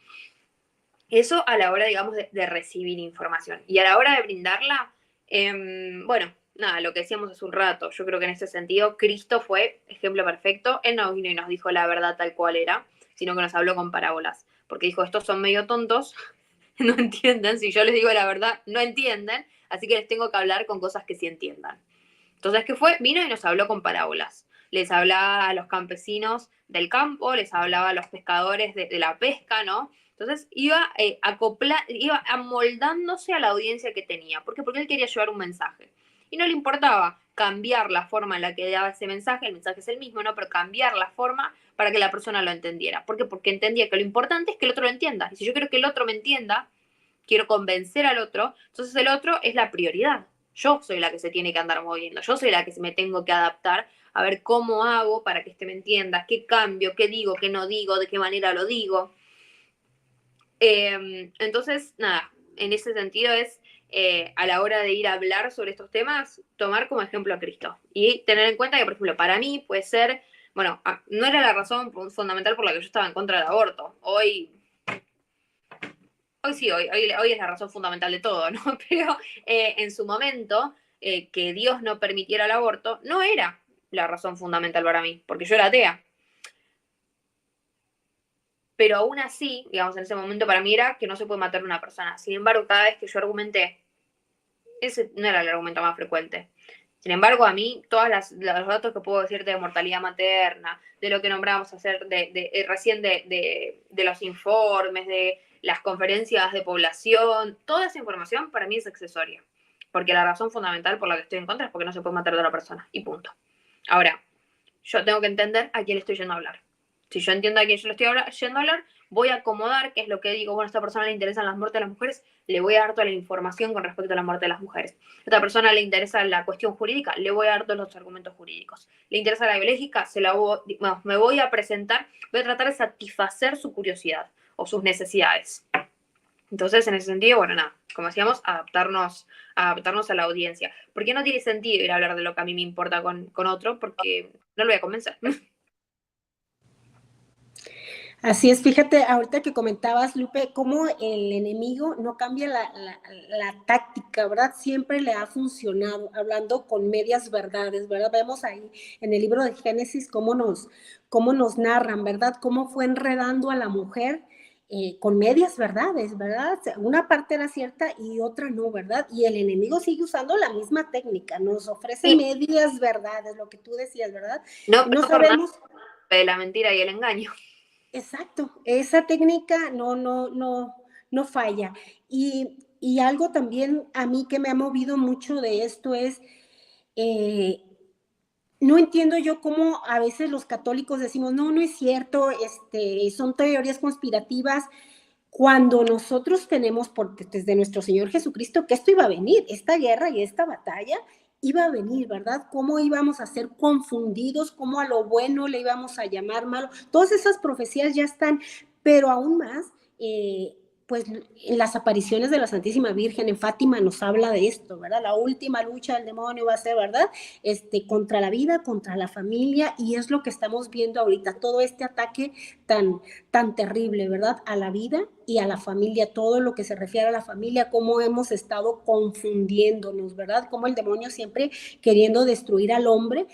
Eso a la hora, digamos, de recibir información. Y a la hora de brindarla, bueno, nada, lo que decíamos hace un rato, yo creo que en ese sentido Cristo fue ejemplo perfecto. Él no vino y nos dijo la verdad tal cual era, sino que nos habló con parábolas. Porque dijo, estos son medio tontos, no entienden, si yo les digo la verdad, no entienden, así que les tengo que hablar con cosas que sí entiendan. Entonces, ¿qué fue? Vino y nos habló con parábolas. Les hablaba a los campesinos del campo, les hablaba a los pescadores de la pesca, ¿no? Entonces iba iba amoldándose a la audiencia que tenía. ¿Por qué? Porque él quería llevar un mensaje. Y no le importaba cambiar la forma en la que daba ese mensaje, el mensaje es el mismo, ¿no? Pero cambiar la forma para que la persona lo entendiera. ¿Por qué? Porque entendía que lo importante es que el otro lo entienda. Y si yo quiero que el otro me entienda, quiero convencer al otro, entonces el otro es la prioridad. Yo soy la que se tiene que andar moviendo, yo soy la que me tengo que adaptar a ver cómo hago para que me entienda, qué cambio, qué digo, qué no digo, de qué manera lo digo. Entonces, nada, en ese sentido es a la hora de ir a hablar sobre estos temas, tomar como ejemplo a Cristo y tener en cuenta que, por ejemplo, para mí puede ser, bueno, no era la razón fundamental por la que yo estaba en contra del aborto. Hoy sí, hoy es la razón fundamental de todo, ¿no? Pero en su momento, que Dios no permitiera el aborto, no era la razón fundamental para mí, porque yo era atea. Pero aún así, digamos, en ese momento para mí era que no se puede matar a una persona. Sin embargo, cada vez que yo argumenté, ese no era el argumento más frecuente. Sin embargo, a mí, todos los datos que puedo decirte de mortalidad materna, de lo que nombrábamos hacer recién de los informes, de las conferencias de población, toda esa información para mí es accesoria. Porque la razón fundamental por la que estoy en contra es porque no se puede matar a otra persona. Y punto. Ahora, yo tengo que entender a quién le estoy yendo a hablar. Si yo entiendo a quién yo le estoy yendo a hablar, voy a acomodar qué es lo que digo. Bueno, a esta persona le interesan las muertes de las mujeres, le voy a dar toda la información con respecto a la muerte de las mujeres. A esta persona le interesa la cuestión jurídica, le voy a dar todos los argumentos jurídicos. Le interesa la biológica, me voy a presentar, voy a tratar de satisfacer su curiosidad o sus necesidades. Entonces, en ese sentido, bueno, nada, como decíamos, adaptarnos a la audiencia. Porque no tiene sentido ir a hablar de lo que a mí me importa con otro, porque no lo voy a convencer. Así es, fíjate, ahorita que comentabas, Lupe, cómo el enemigo no cambia la táctica, ¿verdad? Siempre le ha funcionado, hablando con medias verdades, ¿verdad? Vemos ahí en el libro de Génesis cómo nos narran, ¿verdad? Cómo fue enredando a la mujer con medias verdades, ¿verdad? Una parte era cierta y otra no, ¿verdad? Y el enemigo sigue usando la misma técnica, nos ofrece Sí. medias verdades, lo que tú decías, ¿verdad? No sabemos... de la mentira y el engaño. Exacto, esa técnica no falla. Y algo también a mí que me ha movido mucho de esto es, no entiendo yo cómo a veces los católicos decimos, no es cierto, son teorías conspirativas, cuando nosotros tenemos desde nuestro Señor Jesucristo que esto iba a venir, esta guerra y esta batalla iba a venir, ¿verdad? Cómo íbamos a ser confundidos, cómo a lo bueno le íbamos a llamar malo. Todas esas profecías ya están, pero aún más, pues en las apariciones de la Santísima Virgen en Fátima nos habla de esto, ¿verdad? La última lucha del demonio va a ser, ¿verdad? Contra la vida, contra la familia, y es lo que estamos viendo ahorita, todo este ataque tan terrible, ¿verdad? A la vida y a la familia, todo lo que se refiere a la familia, cómo hemos estado confundiéndonos, ¿verdad? Cómo el demonio siempre queriendo destruir al hombre,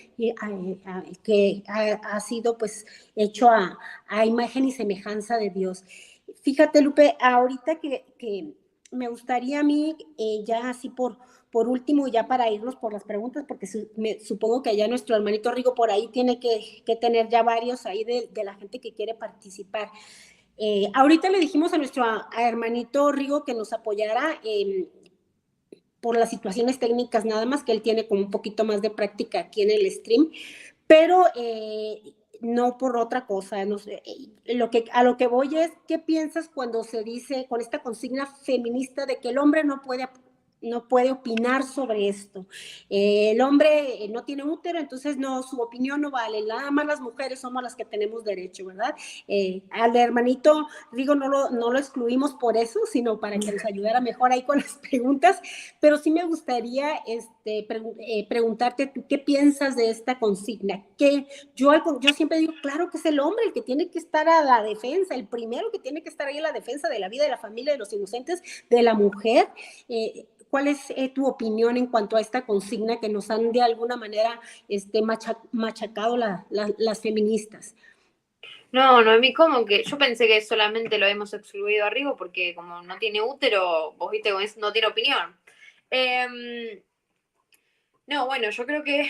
que ha sido pues hecho a imagen y semejanza de Dios. Fíjate, Lupe, ahorita que me gustaría a mí, ya así por último, ya para irnos por las preguntas, porque supongo que ya nuestro hermanito Rigo por ahí tiene que tener ya varios ahí de la gente que quiere participar. Ahorita le dijimos a nuestro hermanito Rigo que nos apoyara por las situaciones técnicas, nada más que él tiene como un poquito más de práctica aquí en el stream, pero no por otra cosa. No sé, a lo que voy es, ¿qué piensas cuando se dice con esta consigna feminista de que el hombre no puede no puede opinar sobre esto. El hombre no tiene útero, entonces no, su opinión no vale. Nada más las mujeres somos las que tenemos derecho, ¿verdad? Al hermanito Rigo no lo excluimos por eso, sino para que nos ayudara mejor ahí con las preguntas. Pero sí me gustaría preguntarte, ¿tú qué piensas de esta consigna? Que yo siempre digo, claro que es el hombre el que tiene que estar a la defensa, el primero que tiene que estar ahí a la defensa de la vida, de la familia, de los inocentes, de la mujer. ¿Cuál es tu opinión en cuanto a esta consigna que nos han de alguna manera machacado las feministas? No, no, a mí como que yo pensé que solamente lo hemos excluido a Rigo porque como no tiene útero, vos viste como es, no tiene opinión. No, bueno, yo creo que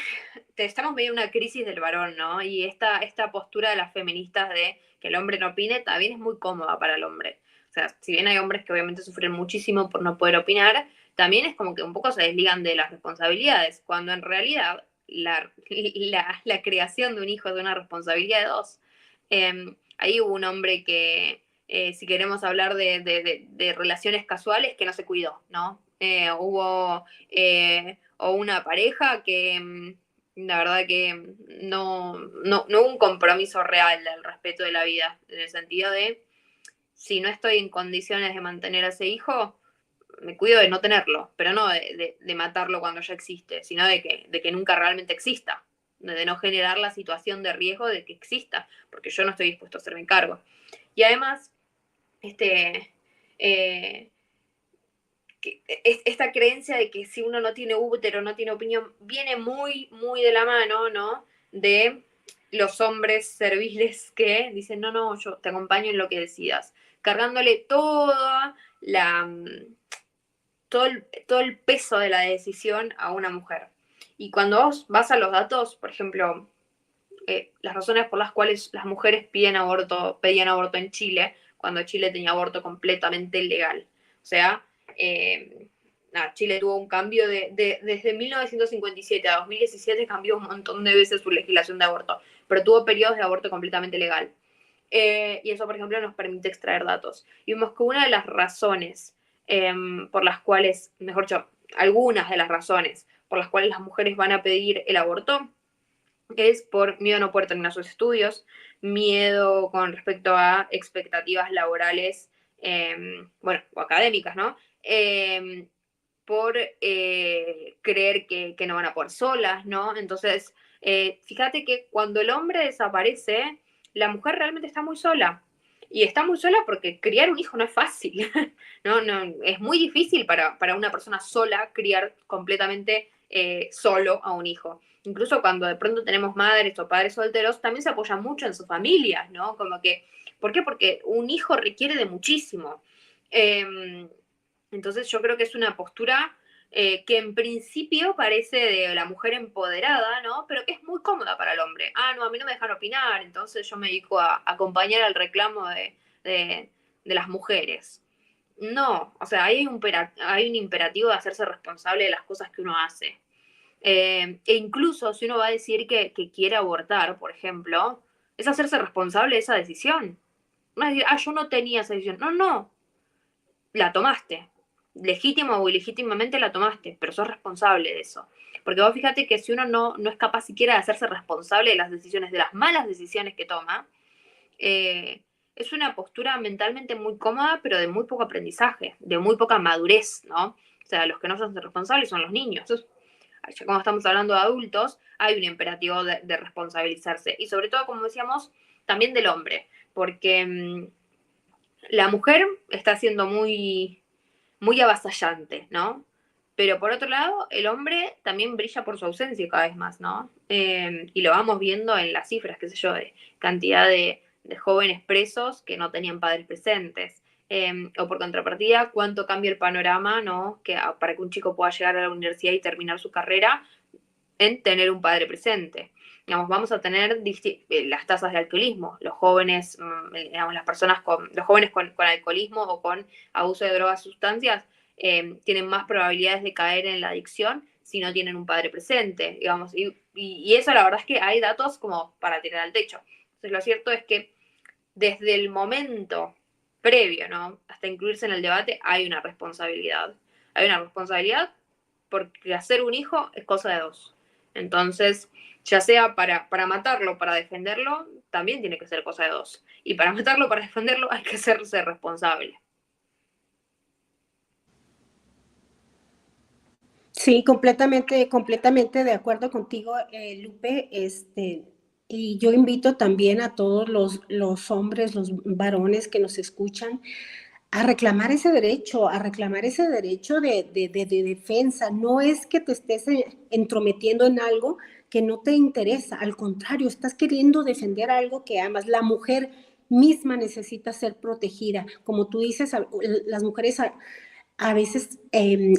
estamos medio en una crisis del varón, ¿no? Y esta postura de las feministas de que el hombre no opine también es muy cómoda para el hombre. O sea, si bien hay hombres que obviamente sufren muchísimo por no poder opinar, también es como que un poco se desligan de las responsabilidades, cuando en realidad la creación de un hijo es de una responsabilidad de dos. Ahí hubo un hombre que, si queremos hablar de relaciones casuales, que no se cuidó, ¿no? Hubo o una pareja que la verdad que no hubo un compromiso real del respeto de la vida, en el sentido de si no estoy en condiciones de mantener a ese hijo, me cuido de no tenerlo, pero no de matarlo cuando ya existe, sino de que nunca realmente exista, de no generar la situación de riesgo de que exista, porque yo no estoy dispuesto a hacerme cargo. Y además, esta creencia de que si uno no tiene útero, no tiene opinión, viene muy, muy de la mano, ¿no? De los hombres serviles que dicen, no, yo te acompaño en lo que decidas, cargándole todo el peso de la decisión a una mujer. Y cuando vos vas a los datos, por ejemplo, las razones por las cuales las mujeres pedían aborto en Chile, cuando Chile tenía aborto completamente legal. O sea, Chile tuvo un cambio desde 1957 a 2017, cambió un montón de veces su legislación de aborto, pero tuvo periodos de aborto completamente legal. Y eso, por ejemplo, nos permite extraer datos. Y vemos que una de las razones por las cuales, mejor dicho, algunas de las razones por las cuales las mujeres van a pedir el aborto es por miedo a no poder terminar sus estudios, miedo con respecto a expectativas laborales, bueno, o académicas, ¿no? Por creer que no van a poder solas, ¿no? Entonces, fíjate que cuando el hombre desaparece, la mujer realmente está muy sola. Y está muy sola porque criar un hijo no es fácil, ¿no? Es muy difícil para una persona sola criar completamente solo a un hijo. Incluso cuando de pronto tenemos madres o padres solteros, también se apoyan mucho en sus familias, ¿no? Como que, ¿por qué? Porque un hijo requiere de muchísimo. Entonces yo creo que es una postura que en principio parece de la mujer empoderada, ¿no? Pero que es muy cómoda para el hombre. No, a mí no me dejan opinar, entonces yo me dedico a acompañar al reclamo de las mujeres. No, o sea, hay un imperativo de hacerse responsable de las cosas que uno hace. E incluso si uno va a decir que quiere abortar, por ejemplo, es hacerse responsable de esa decisión. No es decir, yo no tenía esa decisión. No, la tomaste. Legítima o ilegítimamente la tomaste, pero sos responsable de eso. Porque vos fíjate que si uno no es capaz siquiera de hacerse responsable de las decisiones, de las malas decisiones que toma, es una postura mentalmente muy cómoda, pero de muy poco aprendizaje, de muy poca madurez, ¿no? O sea, los que no son responsables son los niños. Entonces, ya como estamos hablando de adultos, hay un imperativo de responsabilizarse. Y sobre todo, como decíamos, también del hombre, porque la mujer está siendo muy, muy avasallante, ¿no? Pero por otro lado, el hombre también brilla por su ausencia cada vez más, ¿no? Y lo vamos viendo en las cifras, qué sé yo, de cantidad de jóvenes presos que no tenían padres presentes. O por contrapartida, cuánto cambia el panorama, ¿no? Para que un chico pueda llegar a la universidad y terminar su carrera en tener un padre presente. Digamos, vamos a tener las tasas de alcoholismo. Los jóvenes, digamos, los jóvenes con alcoholismo o con abuso de drogas, sustancias, tienen más probabilidades de caer en la adicción si no tienen un padre presente, digamos. Y eso la verdad es que hay datos como para tirar al techo. Entonces lo cierto es que desde el momento previo, ¿no? Hasta incluirse en el debate hay una responsabilidad. hay una responsabilidad porque hacer un hijo es cosa de dos. Entonces, ya sea para matarlo, para defenderlo, también tiene que ser cosa de dos. Y para matarlo, para defenderlo, hay que hacerse responsable. Sí, completamente, completamente de acuerdo contigo, Lupe. Y yo invito también a todos los hombres, los varones que nos escuchan, a reclamar ese derecho de defensa. No es que te estés entrometiendo en algo que no te interesa, al contrario, estás queriendo defender algo que amas. La mujer misma necesita ser protegida. Como tú dices, las mujeres a veces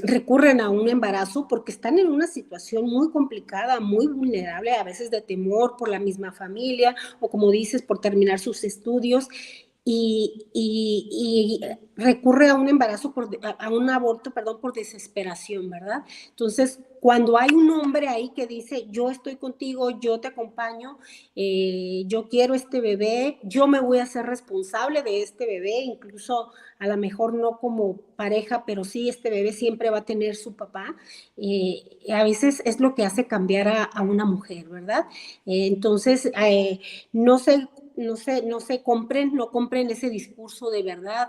recurren a un embarazo porque están en una situación muy complicada, muy vulnerable, a veces de temor por la misma familia o como dices, por terminar sus estudios y recurre a un embarazo, a un aborto, perdón, por desesperación, ¿verdad? Entonces, cuando hay un hombre ahí que dice, yo estoy contigo, yo te acompaño, yo quiero este bebé, yo me voy a hacer responsable de este bebé, incluso a lo mejor no como pareja, pero sí este bebé siempre va a tener su papá, a veces es lo que hace cambiar a una mujer, ¿verdad? Entonces, no sé, no compren ese discurso de verdad.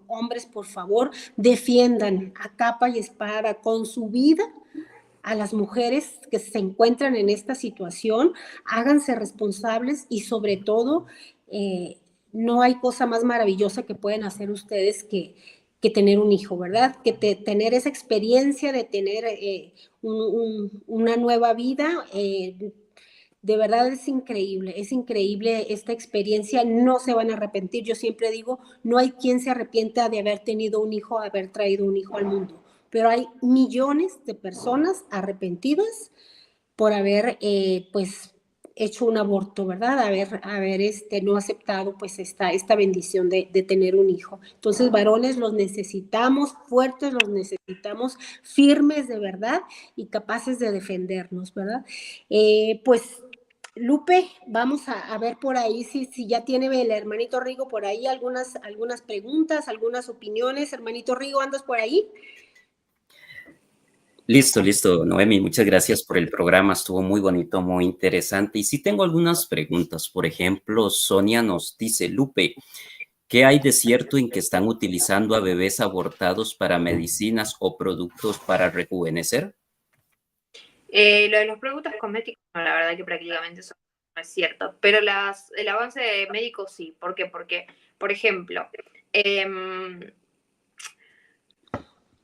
Hombres, por favor, defiendan a capa y espada con su vida a las mujeres que se encuentran en esta situación, háganse responsables y sobre todo, no hay cosa más maravillosa que pueden hacer ustedes que tener un hijo, ¿verdad? Tener esa experiencia de tener una nueva vida. De verdad es increíble esta experiencia, no se van a arrepentir. Yo siempre digo, no hay quien se arrepienta de haber tenido un hijo, haber traído un hijo al mundo, pero hay millones de personas arrepentidas por haber, pues, hecho un aborto, ¿verdad? Haber no aceptado, pues, esta bendición de tener un hijo. Entonces, varones, los necesitamos fuertes, los necesitamos firmes de verdad y capaces de defendernos, ¿verdad? Pues, Lupe, vamos a ver por ahí si ya tiene el hermanito Rigo por ahí algunas preguntas, algunas opiniones. Hermanito Rigo, ¿andas por ahí? Listo, listo, Noemi, muchas gracias por el programa, estuvo muy bonito, muy interesante. Y sí tengo algunas preguntas. Por ejemplo, Sonia nos dice, Lupe, ¿qué hay de cierto en que están utilizando a bebés abortados para medicinas o productos para rejuvenecer? Lo de los productos cosméticos, no, la verdad que prácticamente eso no es cierto. Pero el avance médico sí. ¿Por qué? Porque, por ejemplo,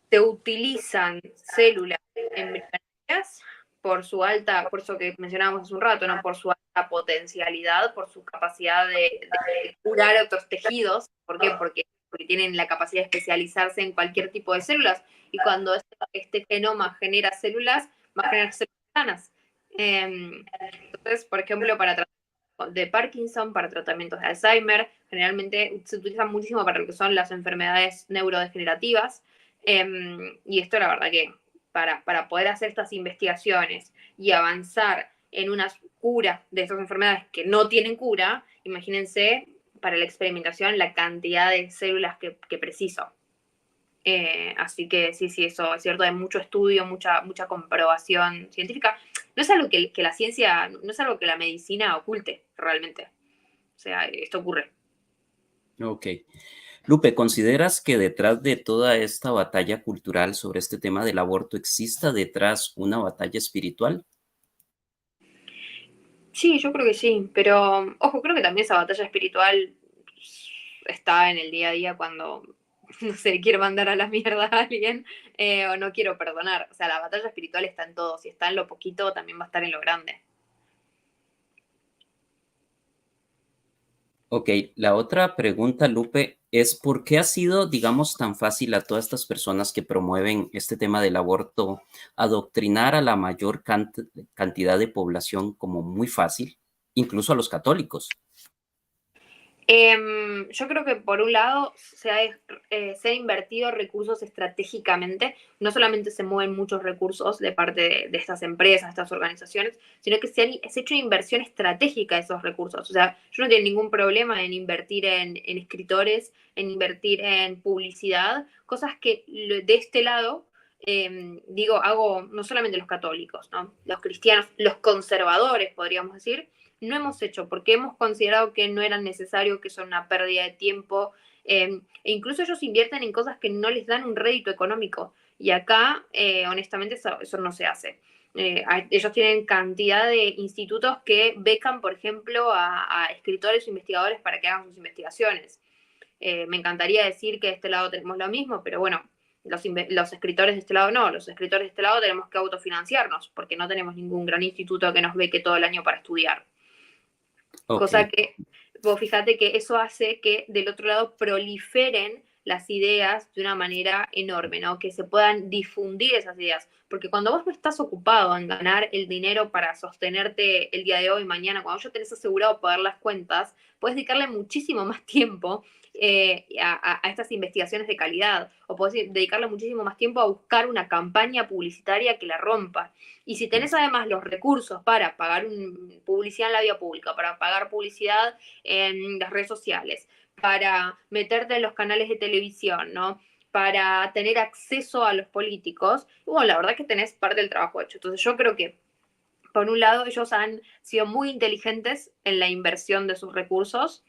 se utilizan células embrionarias por eso que mencionábamos hace un rato, ¿no? Por su alta potencialidad, por su capacidad de curar otros tejidos. ¿Por qué? Porque tienen la capacidad de especializarse en cualquier tipo de células. Y cuando este genoma genera células, va a generar células sanas. Entonces, por ejemplo, para tratamientos de Parkinson, para tratamientos de Alzheimer, generalmente se utiliza muchísimo para lo que son las enfermedades neurodegenerativas. Y esto la verdad que para poder hacer estas investigaciones y avanzar en una cura de estas enfermedades que no tienen cura, imagínense para la experimentación la cantidad de células que preciso. Así que sí, eso es cierto, hay mucho estudio, mucha comprobación científica. No es algo que la ciencia, no es algo que la medicina oculte realmente. O sea, esto ocurre. Ok. Lupe, ¿consideras que detrás de toda esta batalla cultural sobre este tema del aborto exista detrás una batalla espiritual? Sí, yo creo que sí, pero ojo, creo que también esa batalla espiritual está en el día a día cuando, no sé, quiero mandar a la mierda a alguien o no quiero perdonar. O sea, la batalla espiritual está en todo. Si está en lo poquito, también va a estar en lo grande. Ok, la otra pregunta, Lupe, es ¿por qué ha sido, digamos, tan fácil a todas estas personas que promueven este tema del aborto adoctrinar a la mayor cantidad de población como muy fácil, incluso a los católicos? Yo creo que por un lado se ha invertido recursos estratégicamente, no solamente se mueven muchos recursos de parte de estas empresas, estas organizaciones, sino que se ha hecho una inversión estratégica de esos recursos. O sea, yo no tengo ningún problema en invertir en escritores, en invertir en publicidad, cosas que de este lado digo, hago no solamente los católicos, ¿no? Los cristianos, los conservadores, podríamos decir, no hemos hecho porque hemos considerado que no era necesario, que son una pérdida de tiempo, e incluso ellos invierten en cosas que no les dan un rédito económico. Y acá, honestamente, eso no se hace. Ellos tienen cantidad de institutos que becan, por ejemplo, a escritores o investigadores para que hagan sus investigaciones. Me encantaría decir que de este lado tenemos lo mismo, pero bueno, los escritores de este lado no, los escritores de este lado tenemos que autofinanciarnos porque no tenemos ningún gran instituto que nos beque todo el año para estudiar. Cosa Ok. que, vos fíjate que eso hace que del otro lado proliferen las ideas de una manera enorme, ¿no? Que se puedan difundir esas ideas. Porque cuando vos no estás ocupado en ganar el dinero para sostenerte el día de hoy, mañana, cuando ya tenés asegurado pagar las cuentas, puedes dedicarle muchísimo más tiempo a estas investigaciones de calidad, o podés dedicarle muchísimo más tiempo a buscar una campaña publicitaria que la rompa. Y si tenés además los recursos para pagar publicidad en la vía pública, para pagar publicidad en las redes sociales, para meterte en los canales de televisión, ¿no? Para tener acceso a los políticos, bueno, la verdad es que tenés parte del trabajo hecho. Entonces yo creo que, por un lado, ellos han sido muy inteligentes en la inversión de sus recursos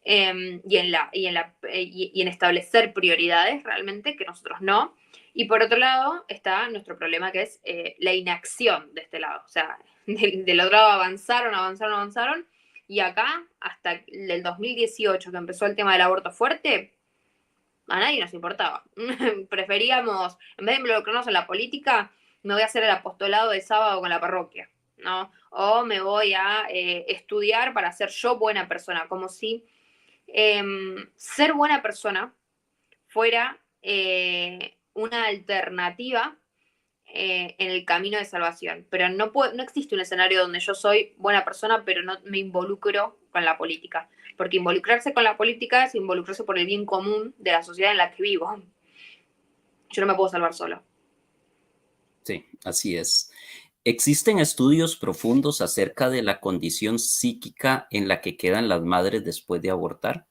y en establecer prioridades realmente, que nosotros no. Y por otro lado está nuestro problema, que es la inacción de este lado. O sea, del otro lado avanzaron, y acá, hasta el 2018, que empezó el tema del aborto fuerte, a nadie nos importaba. Preferíamos, en vez de involucrarnos en la política, me voy a hacer el apostolado de sábado con la parroquia, ¿no? O me voy a estudiar para ser yo buena persona, como si ser buena persona fuera una alternativa en el camino de salvación. Pero no existe un escenario donde yo soy buena persona, pero no me involucro con la política. Porque involucrarse con la política es involucrarse por el bien común de la sociedad en la que vivo. Yo no me puedo salvar solo. Sí, así es. ¿Existen estudios profundos acerca de la condición psíquica en la que quedan las madres después de abortar?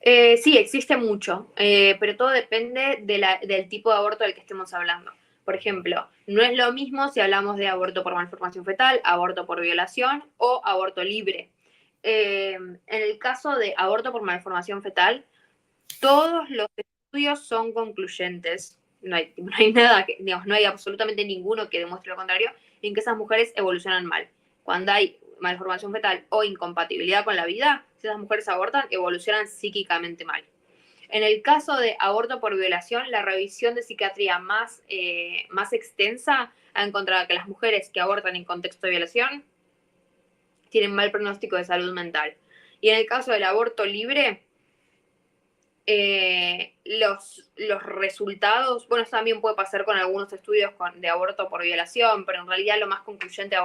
Sí, existe mucho, pero todo depende del tipo de aborto del que estemos hablando. Por ejemplo, no es lo mismo si hablamos de aborto por malformación fetal, aborto por violación o aborto libre. En el caso de aborto por malformación fetal, todos los estudios son concluyentes. No hay nada, digamos, no hay absolutamente ninguno que demuestre lo contrario, en que esas mujeres evolucionan mal. Cuando hay malformación fetal o incompatibilidad con la vida, si esas mujeres abortan, evolucionan psíquicamente mal. En el caso de aborto por violación, la revisión de psiquiatría más extensa ha encontrado que las mujeres que abortan en contexto de violación tienen mal pronóstico de salud mental. Y en el caso del aborto libre, los resultados, bueno, eso también puede pasar con algunos estudios de aborto por violación, pero en realidad lo más concluyente,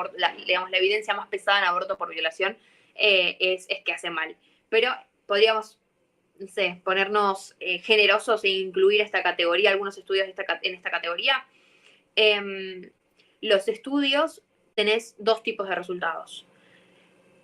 digamos, la evidencia más pesada en aborto por violación es que hace mal. Pero podríamos, no sé, ponernos generosos e incluir esta categoría, algunos estudios en esta categoría. Los estudios tenés dos tipos de resultados.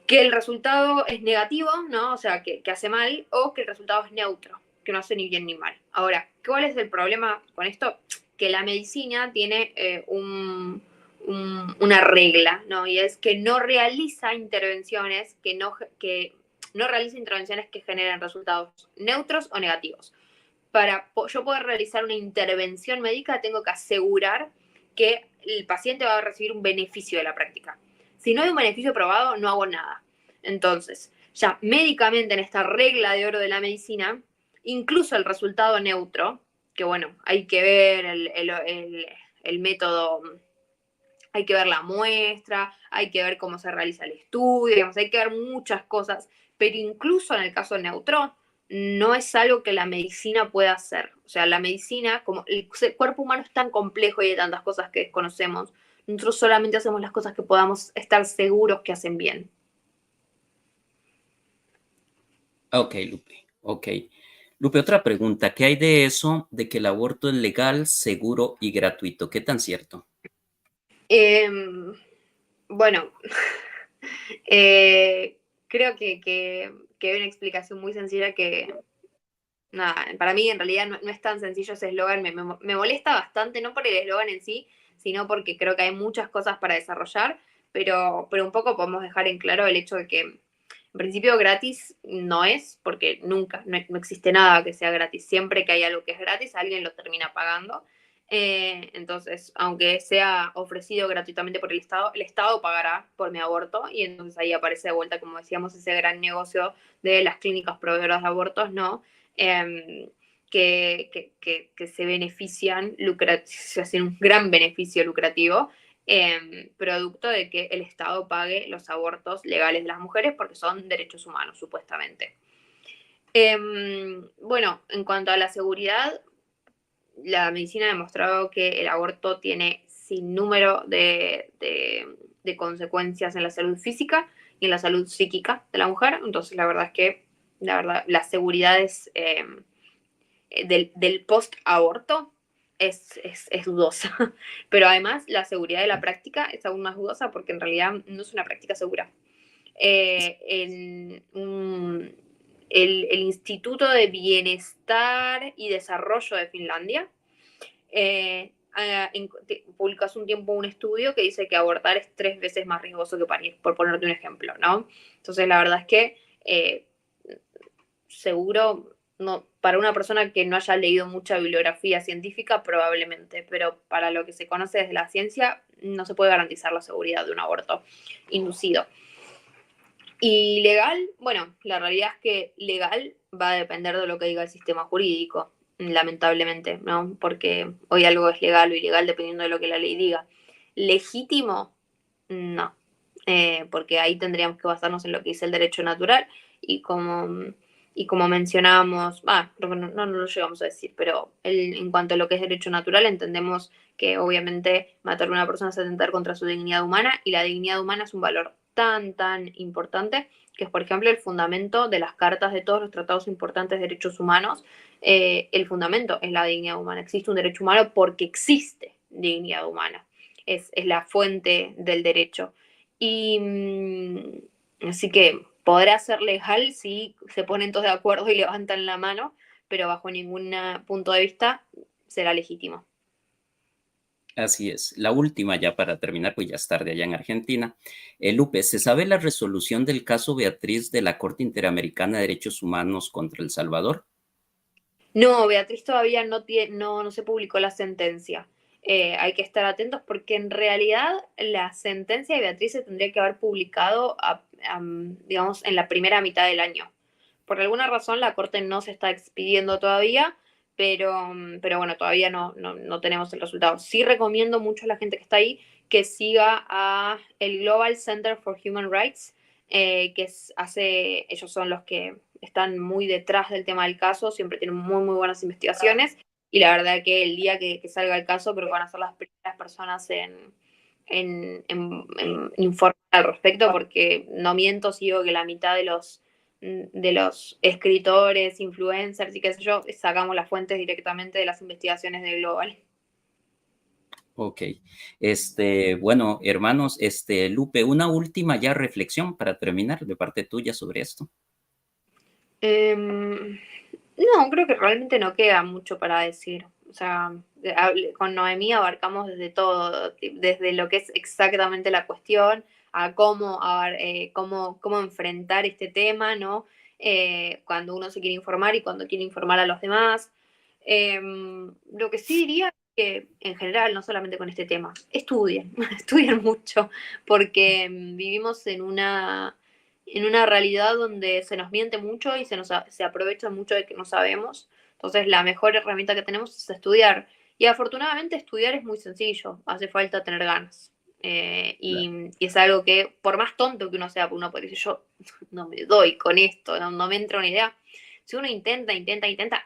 Que el resultado es negativo, ¿no? O sea, que hace mal, o que el resultado es neutro, que no hace ni bien ni mal. Ahora, ¿cuál es el problema con esto? Que la medicina tiene una regla, ¿no? Y es que no realiza intervenciones que no realiza intervenciones que generen resultados neutros o negativos. Para yo poder realizar una intervención médica, tengo que asegurar que el paciente va a recibir un beneficio de la práctica. Si no hay un beneficio probado, no hago nada. Entonces, ya médicamente en esta regla de oro de la medicina, incluso el resultado neutro, que bueno, hay que ver el método, hay que ver la muestra, hay que ver cómo se realiza el estudio, digamos, hay que ver muchas cosas, pero incluso en el caso neutro, no es algo que la medicina pueda hacer. O sea, la medicina, como el cuerpo humano es tan complejo y hay tantas cosas que desconocemos, nosotros solamente hacemos las cosas que podamos estar seguros que hacen bien. Ok, Lupe. Ok. Lupe, otra pregunta. ¿Qué hay de eso de que el aborto es legal, seguro y gratuito? ¿Qué tan cierto? Bueno, creo que hay una explicación muy sencilla nada, para mí en realidad no es tan sencillo ese eslogan, me molesta bastante, no por el eslogan en sí, sino porque creo que hay muchas cosas para desarrollar, pero un poco podemos dejar en claro el hecho de que en principio gratis no es, porque nunca, no existe nada que sea gratis. Siempre que hay algo que es gratis, alguien lo termina pagando. Entonces, aunque sea ofrecido gratuitamente por el Estado pagará por mi aborto y entonces ahí aparece de vuelta, como decíamos, ese gran negocio de las clínicas proveedoras de abortos, ¿no? Que se benefician, se hacen un gran beneficio lucrativo, producto de que el Estado pague los abortos legales de las mujeres porque son derechos humanos, supuestamente. Bueno, en cuanto a la seguridad, la medicina ha demostrado que el aborto tiene sin número de consecuencias en la salud física y en la salud psíquica de la mujer. Entonces, la verdad es que la seguridad es, del post-aborto es dudosa. Pero además, la seguridad de la práctica es aún más dudosa porque en realidad no es una práctica segura. El Instituto de Bienestar y Desarrollo de Finlandia publicó hace un tiempo un estudio que dice que abortar es 3 veces más riesgoso que parir, por ponerte un ejemplo, ¿no? Entonces, la verdad es que seguro, no, para una persona que no haya leído mucha bibliografía científica, probablemente, pero para lo que se conoce desde la ciencia, no se puede garantizar la seguridad de un aborto inducido. Y legal, bueno, la realidad es que legal va a depender de lo que diga el sistema jurídico, lamentablemente, ¿no? Porque hoy algo es legal o ilegal dependiendo de lo que la ley diga. Legítimo, no, porque ahí tendríamos que basarnos en lo que dice el derecho natural y como mencionábamos, creo que no lo llegamos a decir, pero en cuanto a lo que es derecho natural, entendemos que obviamente matar a una persona es atentar contra su dignidad humana y la dignidad humana es un valor tan importante que es, por ejemplo, el fundamento de las cartas de todos los tratados importantes de derechos humanos. El fundamento es la dignidad humana. Existe un derecho humano porque existe dignidad humana. Es la fuente del derecho. Y así que podrá ser legal si se ponen todos de acuerdo y levantan la mano, pero bajo ningún punto de vista será legítimo. Así es. La última ya para terminar, pues ya es tarde allá en Argentina. Lupe, ¿se sabe la resolución del caso Beatriz de la Corte Interamericana de Derechos Humanos contra El Salvador? No, Beatriz todavía no se publicó la sentencia. Hay que estar atentos porque en realidad la sentencia de Beatriz se tendría que haber publicado, digamos, en la primera mitad del año. Por alguna razón la Corte no se está expidiendo todavía, pero bueno, todavía no tenemos el resultado. Sí recomiendo mucho a la gente que está ahí que siga a el Global Center for Human Rights, ellos son los que están muy detrás del tema del caso, siempre tienen muy buenas investigaciones y la verdad que el día que salga el caso creo que van a ser las primeras personas en informar al respecto, porque no miento si digo que la mitad de los escritores, influencers y qué sé yo, sacamos las fuentes directamente de las investigaciones de Global. Ok. Bueno, hermanos, Lupe, una última ya reflexión para terminar de parte tuya sobre esto. No, creo que realmente no queda mucho para decir. O sea, con Noemí abarcamos desde todo, desde lo que es exactamente la cuestión, a cómo enfrentar este tema, ¿no? Cuando uno se quiere informar y cuando quiere informar a los demás. Lo que sí diría es que en general, no solamente con este tema, estudien, estudien mucho, porque vivimos en una realidad donde se nos miente mucho y se aprovecha mucho de que no sabemos. Entonces, la mejor herramienta que tenemos es estudiar. Y afortunadamente, estudiar es muy sencillo, hace falta tener ganas. Y es algo que, por más tonto que uno sea, uno puede decir, yo no me doy con esto, no me entra una idea. Si uno intenta,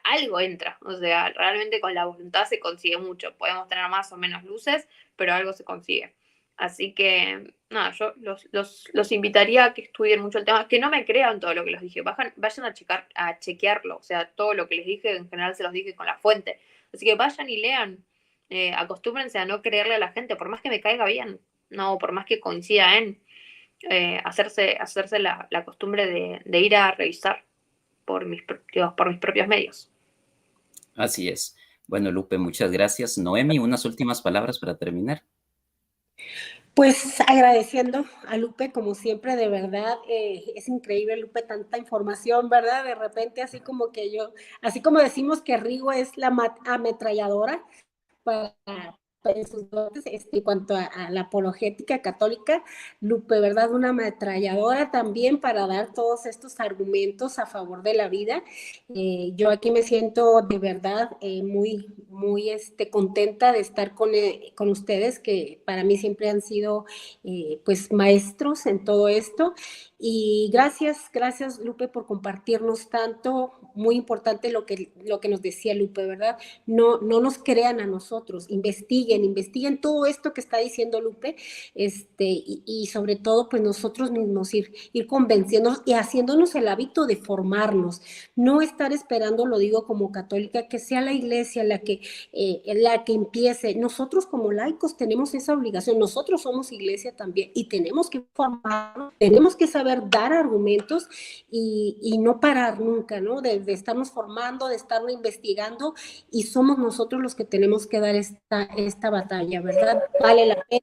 algo entra. O sea, realmente con la voluntad se consigue mucho. Podemos tener más o menos luces, pero algo se consigue. Así que, nada, yo los invitaría a que estudien mucho el tema, que no me crean todo lo que les dije, vayan a chequearlo, o sea, todo lo que les dije, en general se los dije con la fuente. Así que vayan y lean, acostúmbrense a no creerle a la gente, por más que me caiga bien, no, por más que coincida en hacerse la costumbre de ir a revisar por mis propios medios. Así es. Bueno, Lupe, muchas gracias. Noemi, unas últimas palabras para terminar. Pues agradeciendo a Lupe, como siempre, de verdad, es increíble, Lupe, tanta información, ¿verdad? De repente, así como decimos que Rigo es la ametralladora, para, para sus dotes, en cuanto a la apologética católica, Lupe, ¿verdad? Una ametralladora también para dar todos estos argumentos a favor de la vida. Yo aquí me siento de verdad muy contenta de estar con ustedes, que para mí siempre han sido pues maestros en todo esto. Y gracias Lupe por compartirnos tanto, muy importante lo que nos decía Lupe, ¿verdad? No nos crean a nosotros, investiguen todo esto que está diciendo Lupe, y sobre todo pues nosotros mismos ir convenciéndonos y haciéndonos el hábito de formarnos, no estar esperando, lo digo como católica, que sea la iglesia la que empiece. Nosotros como laicos tenemos esa obligación, nosotros somos iglesia también y tenemos que formarnos, tenemos que saber dar argumentos y no parar nunca, ¿no? De estarnos formando, de estarnos investigando, y somos nosotros los que tenemos que dar esta batalla, ¿verdad? Vale la pena,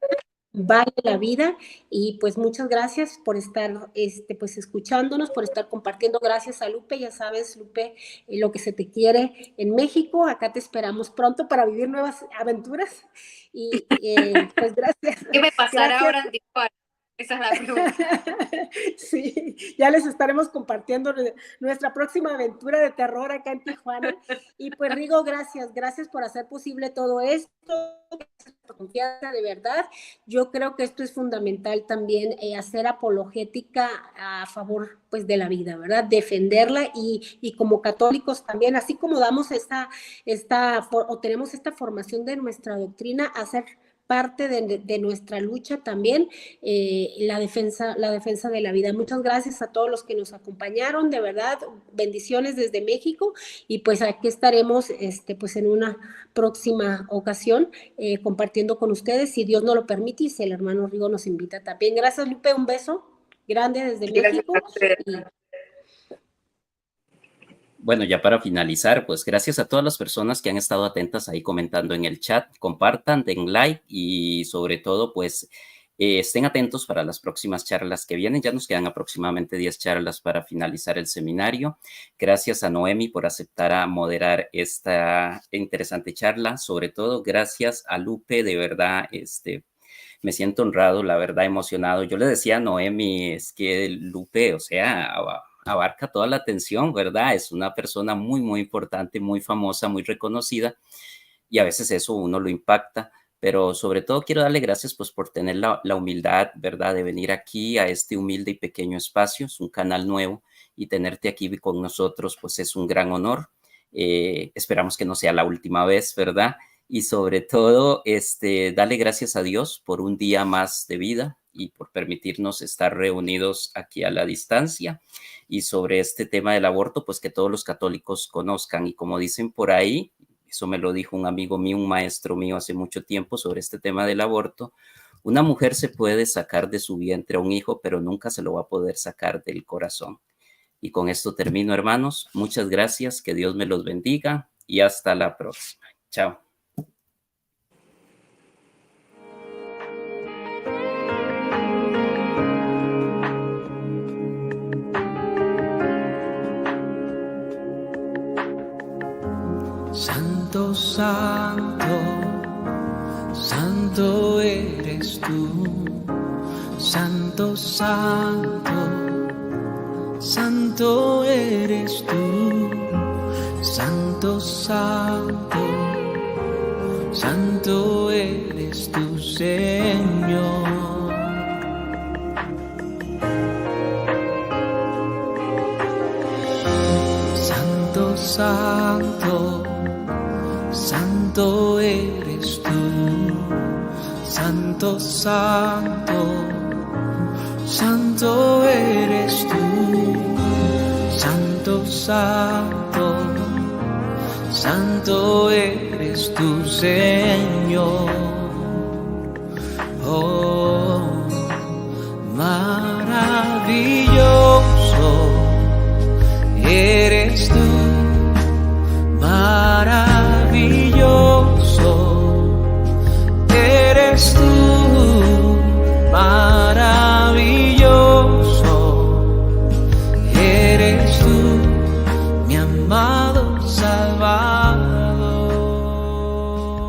vale la vida, y pues muchas gracias por estar pues escuchándonos, por estar compartiendo. Gracias a Lupe, ya sabes, Lupe, lo que se te quiere en México. Acá te esperamos pronto para vivir nuevas aventuras y pues gracias. ¿Qué me pasará Gracias. ahora en Tijuana? Esa es la pregunta. Sí, ya les estaremos compartiendo nuestra próxima aventura de terror acá en Tijuana. Y pues Rigo, gracias por hacer posible todo esto, gracias por confianza, de verdad. Yo creo que esto es fundamental también, hacer apologética a favor pues de la vida, ¿verdad? Defenderla, y como católicos también, así como damos o tenemos esta formación de nuestra doctrina, hacer parte de nuestra lucha también, la defensa de la vida. Muchas gracias a todos los que nos acompañaron, de verdad, bendiciones desde México, y pues aquí estaremos pues en una próxima ocasión compartiendo con ustedes, si Dios nos lo permite y si el hermano Rigo nos invita también. Gracias, Lupe, un beso grande desde México. Bueno, ya para finalizar, pues gracias a todas las personas que han estado atentas ahí comentando en el chat. Compartan, den like y sobre todo, pues estén atentos para las próximas charlas que vienen. Ya nos quedan aproximadamente 10 charlas para finalizar el seminario. Gracias a Noemi por aceptar a moderar esta interesante charla. Sobre todo, gracias a Lupe, de verdad, me siento honrado, la verdad, emocionado. Yo le decía a Noemi, es que Lupe, o sea, abarca toda la atención, ¿verdad? Es una persona muy importante, muy famosa, muy reconocida, y a veces eso uno lo impacta, pero sobre todo quiero darle gracias pues por tener la humildad, ¿verdad? De venir aquí a este humilde y pequeño espacio. Es un canal nuevo y tenerte aquí con nosotros pues es un gran honor. Esperamos que no sea la última vez, ¿verdad? Y sobre todo, darle gracias a Dios por un día más de vida y por permitirnos estar reunidos aquí a la distancia. Y sobre este tema del aborto, pues que todos los católicos conozcan. Y como dicen por ahí, eso me lo dijo un amigo mío, un maestro mío hace mucho tiempo sobre este tema del aborto, una mujer se puede sacar de su vientre a un hijo, pero nunca se lo va a poder sacar del corazón. Y con esto termino, hermanos. Muchas gracias, que Dios me los bendiga y hasta la próxima. Chao. Santo, santo, santo eres tú. Santo, santo, santo eres tú. Santo, santo, santo eres tú, Señor. Santo, santo, santo eres tú. Santo, santo, santo eres tú. Santo, santo, santo eres tú, Señor. Oh, maravilloso eres tú, maravilloso eres tú.